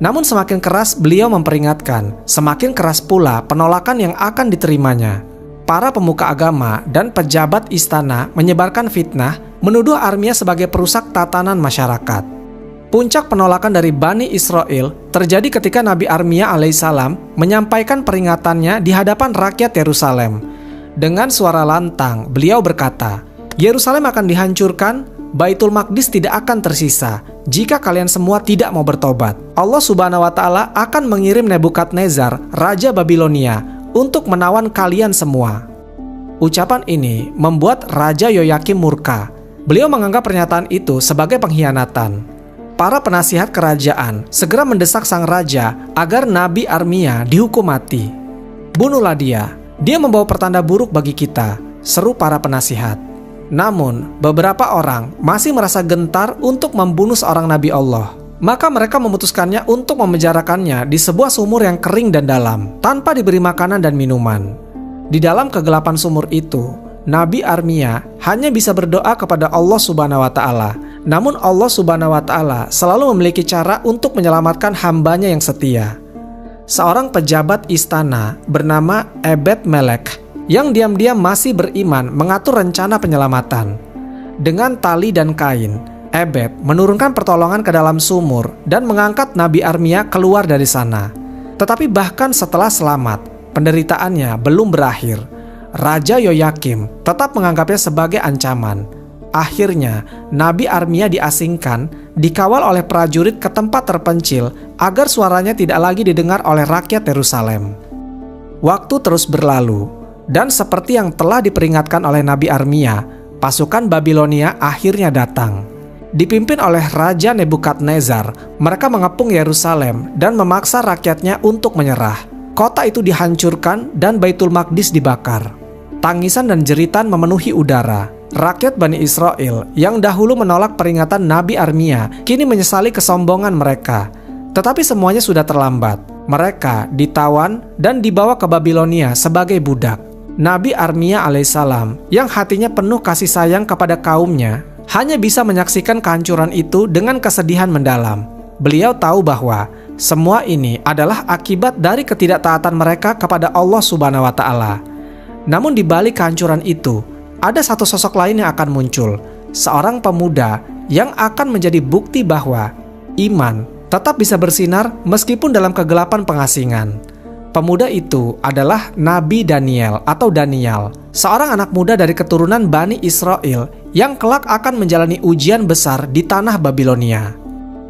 Namun semakin keras beliau memperingatkan, semakin keras pula penolakan yang akan diterimanya. Para pemuka agama dan pejabat istana menyebarkan fitnah, menuduh Armia sebagai perusak tatanan masyarakat. Puncak penolakan dari Bani Israel terjadi ketika Nabi Armia alaihissalam menyampaikan peringatannya di hadapan rakyat Yerusalem. Dengan suara lantang, beliau berkata, Yerusalem akan dihancurkan, Baitul Maqdis tidak akan tersisa jika kalian semua tidak mau bertobat. Allah Subhanahu wa Ta'ala akan mengirim Nebukadnezar, Raja Babilonia, untuk menawan kalian semua. Ucapan ini membuat Raja Yoyakim murka. Beliau menganggap pernyataan itu sebagai pengkhianatan. Para penasihat kerajaan segera mendesak sang raja agar Nabi Armia dihukum mati. Bunuhlah dia membawa pertanda buruk bagi kita, seru para penasihat. Namun, beberapa orang masih merasa gentar untuk membunuh seorang Nabi Allah. Maka mereka memutuskannya untuk memenjarakannya di sebuah sumur yang kering dan dalam, tanpa diberi makanan dan minuman. Di dalam kegelapan sumur itu, Nabi Armia hanya bisa berdoa kepada Allah Subhanahu wa Ta'ala. Namun Allah Subhanahu wa Ta'ala selalu memiliki cara untuk menyelamatkan hambanya yang setia. Seorang pejabat istana bernama Ebed Melek yang diam-diam masih beriman mengatur rencana penyelamatan. Dengan tali dan kain, Ebed menurunkan pertolongan ke dalam sumur dan mengangkat Nabi Armia keluar dari sana. Tetapi bahkan setelah selamat, penderitaannya belum berakhir. Raja Yoyakim tetap menganggapnya sebagai ancaman. Akhirnya, Nabi Armia diasingkan, dikawal oleh prajurit ke tempat terpencil agar suaranya tidak lagi didengar oleh rakyat Yerusalem. Waktu terus berlalu, dan seperti yang telah diperingatkan oleh Nabi Armia, pasukan Babilonia akhirnya datang. Dipimpin oleh Raja Nebukadnezar, mereka mengepung Yerusalem dan memaksa rakyatnya untuk menyerah. Kota itu dihancurkan dan Baitul Maqdis dibakar. Tangisan dan jeritan memenuhi udara. Rakyat Bani Israel yang dahulu menolak peringatan Nabi Armia kini menyesali kesombongan mereka. Tetapi semuanya sudah terlambat. Mereka ditawan dan dibawa ke Babilonia sebagai budak. Nabi Armia alaihissalam yang hatinya penuh kasih sayang kepada kaumnya hanya bisa menyaksikan kehancuran itu dengan kesedihan mendalam. Beliau tahu bahwa semua ini adalah akibat dari ketidaktaatan mereka kepada Allah Subhanahu wa Ta'ala. Namun di balik kehancuran itu, ada satu sosok lain yang akan muncul, seorang pemuda yang akan menjadi bukti bahwa iman tetap bisa bersinar meskipun dalam kegelapan pengasingan. Pemuda itu adalah Nabi Daniel atau Daniel, seorang anak muda dari keturunan Bani Israel yang kelak akan menjalani ujian besar di tanah Babilonia.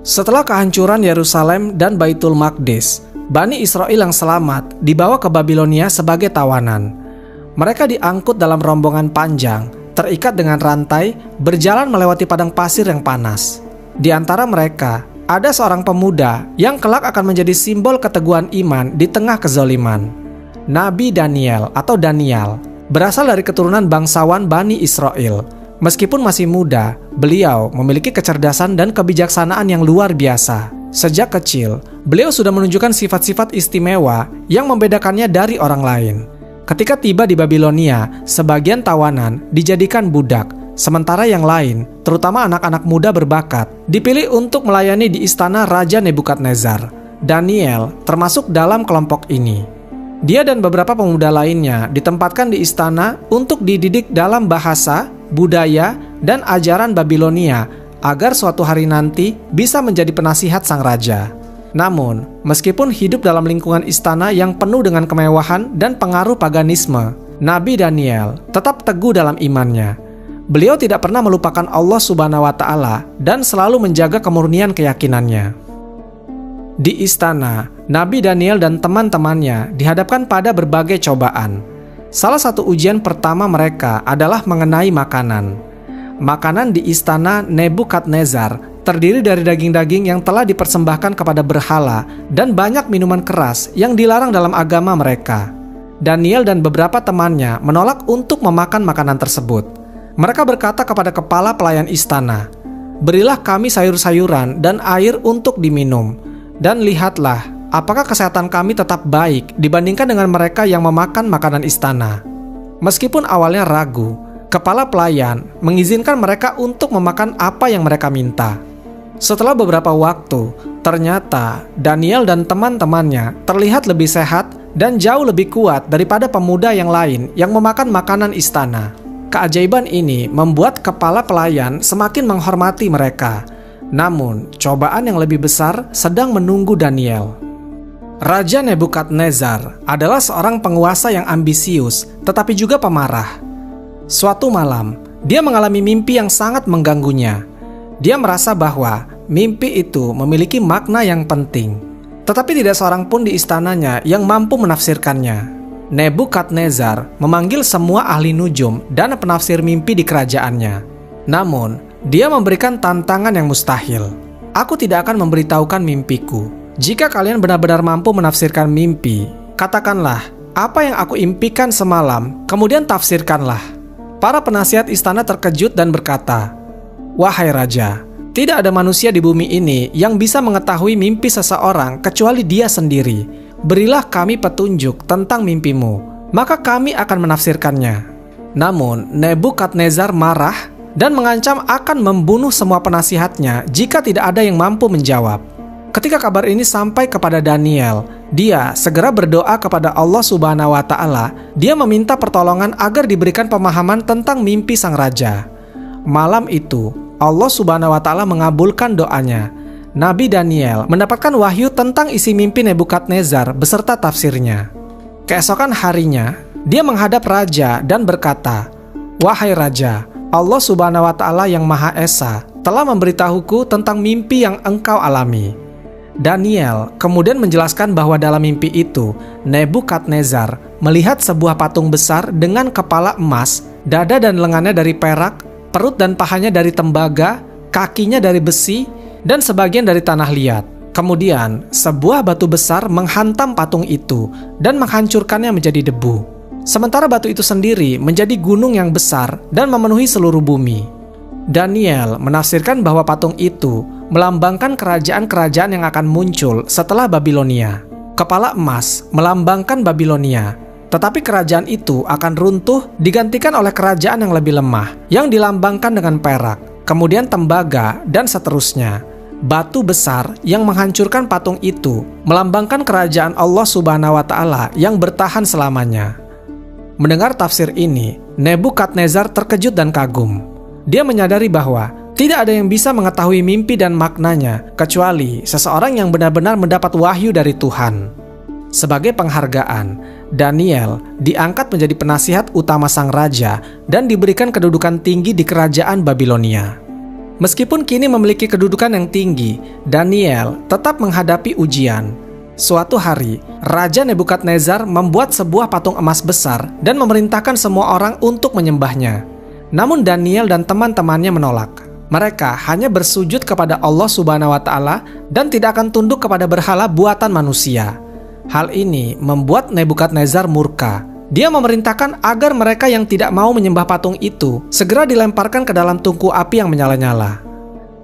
Setelah kehancuran Yerusalem dan Baitul Maqdis, Bani Israel yang selamat dibawa ke Babilonia sebagai tawanan. Mereka diangkut dalam rombongan panjang, terikat dengan rantai, berjalan melewati padang pasir yang panas. Di antara mereka, ada seorang pemuda yang kelak akan menjadi simbol keteguhan iman di tengah kezaliman. Nabi Daniel atau Daniel berasal dari keturunan bangsawan Bani Israel. Meskipun masih muda, beliau memiliki kecerdasan dan kebijaksanaan yang luar biasa. Sejak kecil, beliau sudah menunjukkan sifat-sifat istimewa yang membedakannya dari orang lain. Ketika tiba di Babilonia, sebagian tawanan dijadikan budak, sementara yang lain, terutama anak-anak muda berbakat, dipilih untuk melayani di istana Raja Nebukadnezar. Daniel termasuk dalam kelompok ini. Dia dan beberapa pemuda lainnya ditempatkan di istana untuk dididik dalam bahasa, budaya, dan ajaran Babilonia agar suatu hari nanti bisa menjadi penasihat sang raja. Namun, meskipun hidup dalam lingkungan istana yang penuh dengan kemewahan dan pengaruh paganisme, Nabi Daniel tetap teguh dalam imannya. Beliau tidak pernah melupakan Allah Subhanahu wa Ta'ala dan selalu menjaga kemurnian keyakinannya. Di istana, Nabi Daniel dan teman-temannya dihadapkan pada berbagai cobaan. Salah satu ujian pertama mereka adalah mengenai makanan. Makanan di istana Nebukadnezar terdiri dari daging-daging yang telah dipersembahkan kepada berhala dan banyak minuman keras yang dilarang dalam agama mereka. Daniel dan beberapa temannya menolak untuk memakan makanan tersebut. Mereka berkata kepada kepala pelayan istana, "Berilah kami sayur-sayuran dan air untuk diminum, dan lihatlah apakah kesehatan kami tetap baik dibandingkan dengan mereka yang memakan makanan istana." Meskipun awalnya ragu, kepala pelayan mengizinkan mereka untuk memakan apa yang mereka minta. Setelah beberapa waktu, ternyata Daniel dan teman-temannya terlihat lebih sehat dan jauh lebih kuat daripada pemuda yang lain yang memakan makanan istana. Keajaiban ini membuat kepala pelayan semakin menghormati mereka. Namun, cobaan yang lebih besar sedang menunggu Daniel. Raja Nebukadnezar adalah seorang penguasa yang ambisius, tetapi juga pemarah. Suatu malam, dia mengalami mimpi yang sangat mengganggunya. Dia merasa bahwa mimpi itu memiliki makna yang penting, tetapi tidak seorang pun di istananya yang mampu menafsirkannya. Nebukadnezar memanggil semua ahli nujum dan penafsir mimpi di kerajaannya. Namun, dia memberikan tantangan yang mustahil. "Aku tidak akan memberitahukan mimpiku. Jika kalian benar-benar mampu menafsirkan mimpi, katakanlah apa yang aku impikan semalam, kemudian tafsirkanlah." Para penasihat istana terkejut dan berkata, "Wahai raja, tidak ada manusia di bumi ini yang bisa mengetahui mimpi seseorang kecuali dia sendiri. Berilah kami petunjuk tentang mimpimu, maka kami akan menafsirkannya." Namun, Nebukadnezar marah dan mengancam akan membunuh semua penasihatnya jika tidak ada yang mampu menjawab. Ketika kabar ini sampai kepada Daniel, dia segera berdoa kepada Allah Subhanahu wa Ta'ala. Dia meminta pertolongan agar diberikan pemahaman tentang mimpi sang raja. Malam itu, Allah Subhanahu wa Ta'ala mengabulkan doanya. Nabi Daniel mendapatkan wahyu tentang isi mimpi Nebukadnezar beserta tafsirnya. Keesokan harinya, dia menghadap raja dan berkata, "Wahai raja, Allah Subhanahu wa Ta'ala yang Maha Esa telah memberitahuku tentang mimpi yang engkau alami." Daniel kemudian menjelaskan bahwa dalam mimpi itu, Nebukadnezar melihat sebuah patung besar dengan kepala emas, dada dan lengannya dari perak, perut dan pahanya dari tembaga, kakinya dari besi, dan sebagian dari tanah liat. Kemudian, sebuah batu besar menghantam patung itu dan menghancurkannya menjadi debu. Sementara batu itu sendiri menjadi gunung yang besar dan memenuhi seluruh bumi. Daniel menafsirkan bahwa patung itu melambangkan kerajaan-kerajaan yang akan muncul setelah Babilonia. Kepala emas melambangkan Babilonia, tetapi kerajaan itu akan runtuh digantikan oleh kerajaan yang lebih lemah, yang dilambangkan dengan perak, kemudian tembaga, dan seterusnya. Batu besar yang menghancurkan patung itu melambangkan kerajaan Allah Subhanahu wa Ta'ala yang bertahan selamanya. Mendengar tafsir ini, Nebukadnezar terkejut dan kagum. Dia menyadari bahwa tidak ada yang bisa mengetahui mimpi dan maknanya kecuali seseorang yang benar-benar mendapat wahyu dari Tuhan. Sebagai penghargaan, Daniel diangkat menjadi penasihat utama sang raja dan diberikan kedudukan tinggi di kerajaan Babilonia. Meskipun kini memiliki kedudukan yang tinggi, Daniel tetap menghadapi ujian. Suatu hari, Raja Nebukadnezar membuat sebuah patung emas besar dan memerintahkan semua orang untuk menyembahnya. Namun Daniel dan teman-temannya menolak. Mereka hanya bersujud kepada Allah Subhanahu wa Ta'ala dan tidak akan tunduk kepada berhala buatan manusia. Hal ini membuat Nebukadnezar murka. Dia memerintahkan agar mereka yang tidak mau menyembah patung itu segera dilemparkan ke dalam tungku api yang menyala-nyala.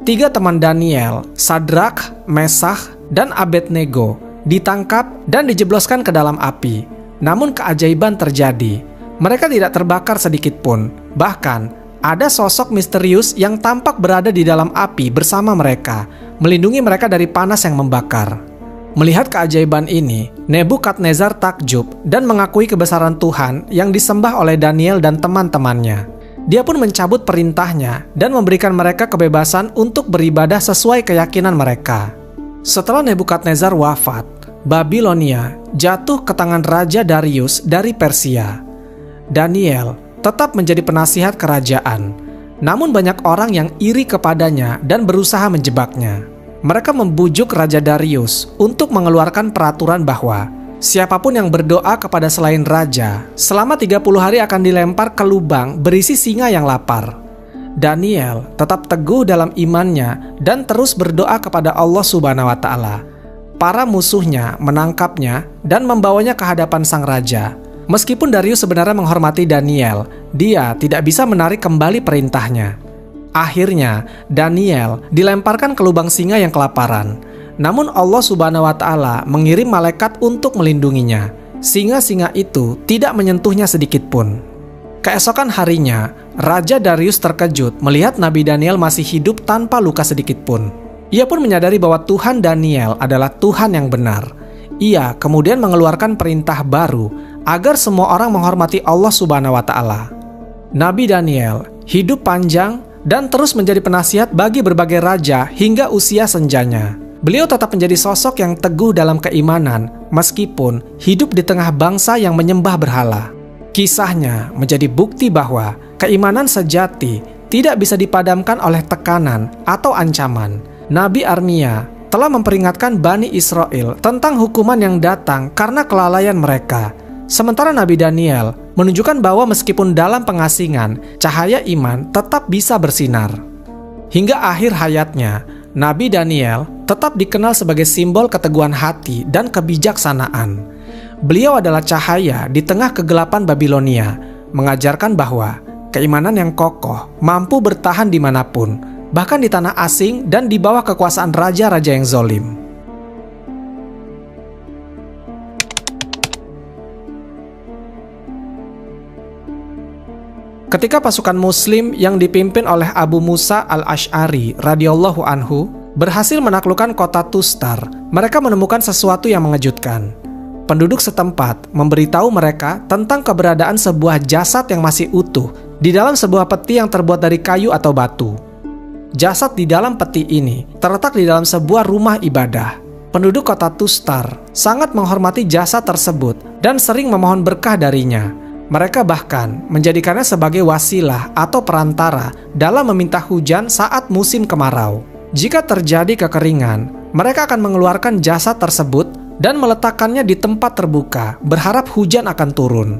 3 teman Daniel, Sadrak, Mesakh, dan Abednego, ditangkap dan dijebloskan ke dalam api. Namun keajaiban terjadi. Mereka tidak terbakar sedikit pun. Bahkan, ada sosok misterius yang tampak berada di dalam api bersama mereka, melindungi mereka dari panas yang membakar. Melihat keajaiban ini, Nebukadnezar takjub dan mengakui kebesaran Tuhan yang disembah oleh Daniel dan teman-temannya. Dia pun mencabut perintahnya dan memberikan mereka kebebasan untuk beribadah sesuai keyakinan mereka. Setelah Nebukadnezar wafat, Babilonia jatuh ke tangan Raja Darius dari Persia. Daniel tetap menjadi penasihat kerajaan, namun banyak orang yang iri kepadanya dan berusaha menjebaknya. Mereka membujuk Raja Darius untuk mengeluarkan peraturan bahwa siapapun yang berdoa kepada selain raja selama 30 hari akan dilempar ke lubang berisi singa yang lapar. Daniel tetap teguh dalam imannya dan terus berdoa kepada Allah Subhanahu wa Ta'ala. Para musuhnya menangkapnya dan membawanya ke hadapan sang raja. Meskipun Darius sebenarnya menghormati Daniel, dia tidak bisa menarik kembali perintahnya. Akhirnya, Daniel dilemparkan ke lubang singa yang kelaparan. Namun Allah Subhanahu wa Ta'ala mengirim malaikat untuk melindunginya. Singa-singa itu tidak menyentuhnya sedikit pun. Keesokan harinya, Raja Darius terkejut melihat Nabi Daniel masih hidup tanpa luka sedikit pun. Ia pun menyadari bahwa Tuhan Daniel adalah Tuhan yang benar. Ia kemudian mengeluarkan perintah baru agar semua orang menghormati Allah Subhanahu wa Ta'ala. Nabi Daniel hidup panjang dan terus menjadi penasihat bagi berbagai raja hingga usia senjanya. Beliau tetap menjadi sosok yang teguh dalam keimanan meskipun hidup di tengah bangsa yang menyembah berhala. Kisahnya menjadi bukti bahwa keimanan sejati tidak bisa dipadamkan oleh tekanan atau ancaman. Nabi Armia telah memperingatkan Bani Israel tentang hukuman yang datang karena kelalaian mereka. Sementara Nabi Daniel menunjukkan bahwa meskipun dalam pengasingan, cahaya iman tetap bisa bersinar. Hingga akhir hayatnya, Nabi Daniel tetap dikenal sebagai simbol keteguhan hati dan kebijaksanaan. Beliau adalah cahaya di tengah kegelapan Babilonia, mengajarkan bahwa keimanan yang kokoh mampu bertahan dimanapun, bahkan di tanah asing dan di bawah kekuasaan raja-raja yang zolim. Ketika pasukan Muslim yang dipimpin oleh Abu Musa al-Asy'ari radhiyallahu anhu berhasil menaklukkan kota Tustar, mereka menemukan sesuatu yang mengejutkan. Penduduk setempat memberitahu mereka tentang keberadaan sebuah jasad yang masih utuh di dalam sebuah peti yang terbuat dari kayu atau batu. Jasad di dalam peti ini terletak di dalam sebuah rumah ibadah. Penduduk kota Tustar sangat menghormati jasad tersebut dan sering memohon berkah darinya. Mereka bahkan menjadikannya sebagai wasilah atau perantara dalam meminta hujan saat musim kemarau. Jika terjadi kekeringan, mereka akan mengeluarkan jasad tersebut dan meletakkannya di tempat terbuka, berharap hujan akan turun.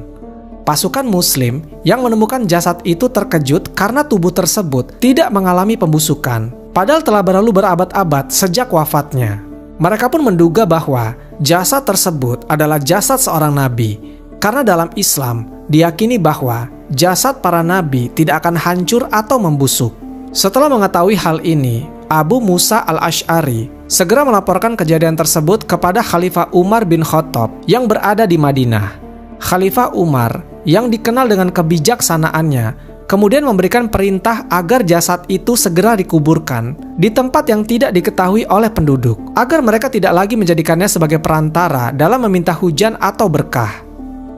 Pasukan Muslim yang menemukan jasad itu terkejut karena tubuh tersebut tidak mengalami pembusukan, padahal telah berlalu berabad-abad sejak wafatnya. Mereka pun menduga bahwa jasad tersebut adalah jasad seorang nabi, karena dalam Islam diyakini bahwa jasad para nabi tidak akan hancur atau membusuk. Setelah mengetahui hal ini, Abu Musa al-Asy'ari segera melaporkan kejadian tersebut kepada Khalifah Umar bin Khattab yang berada di Madinah. Khalifah Umar yang dikenal dengan kebijaksanaannya kemudian memberikan perintah agar jasad itu segera dikuburkan di tempat yang tidak diketahui oleh penduduk, agar mereka tidak lagi menjadikannya sebagai perantara dalam meminta hujan atau berkah.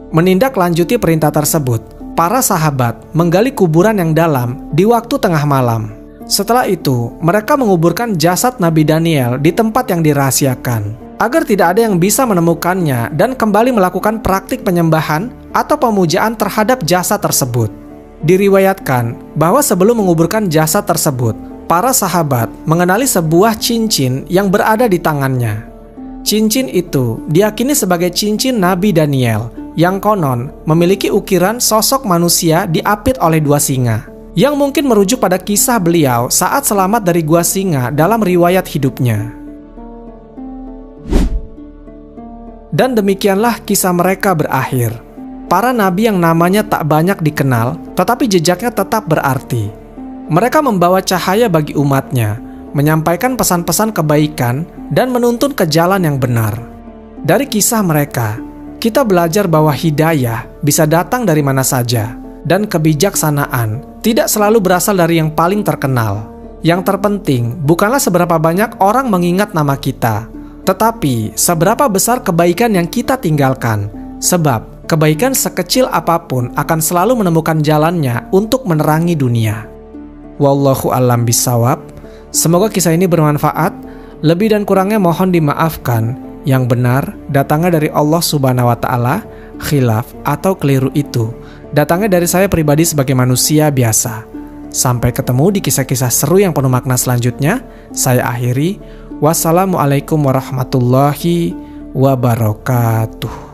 Menindaklanjuti perintah tersebut, para sahabat menggali kuburan yang dalam di waktu tengah malam. Setelah itu, mereka menguburkan jasad Nabi Daniel di tempat yang dirahasiakan. agar tidak ada yang bisa menemukannya dan kembali melakukan praktik penyembahan atau pemujaan terhadap jasad tersebut. Diriwayatkan bahwa sebelum menguburkan jasad tersebut, para sahabat mengenali sebuah cincin yang berada di tangannya. Cincin itu diyakini sebagai cincin Nabi Daniel yang konon memiliki ukiran sosok manusia diapit oleh 2 singa, yang mungkin merujuk pada kisah beliau saat selamat dari gua singa dalam riwayat hidupnya. Dan demikianlah kisah mereka berakhir. Para nabi yang namanya tak banyak dikenal, tetapi jejaknya tetap berarti. Mereka membawa cahaya bagi umatnya, menyampaikan pesan-pesan kebaikan, dan menuntun ke jalan yang benar. Dari kisah mereka, kita belajar bahwa hidayah bisa datang dari mana saja, dan kebijaksanaan tidak selalu berasal dari yang paling terkenal. Yang terpenting bukanlah seberapa banyak orang mengingat nama kita, tetapi seberapa besar kebaikan yang kita tinggalkan. Sebab kebaikan sekecil apapun akan selalu menemukan jalannya untuk menerangi dunia. Wallahu a'lam bishawab. Semoga kisah ini bermanfaat. Lebih dan kurangnya mohon dimaafkan. Yang benar datangnya dari Allah Subhanahu wa Ta'ala. Khilaf atau keliru itu datangnya dari saya pribadi sebagai manusia biasa. Sampai ketemu di kisah-kisah seru yang penuh makna selanjutnya. Saya akhiri. Wassalamualaikum warahmatullahi wabarakatuh.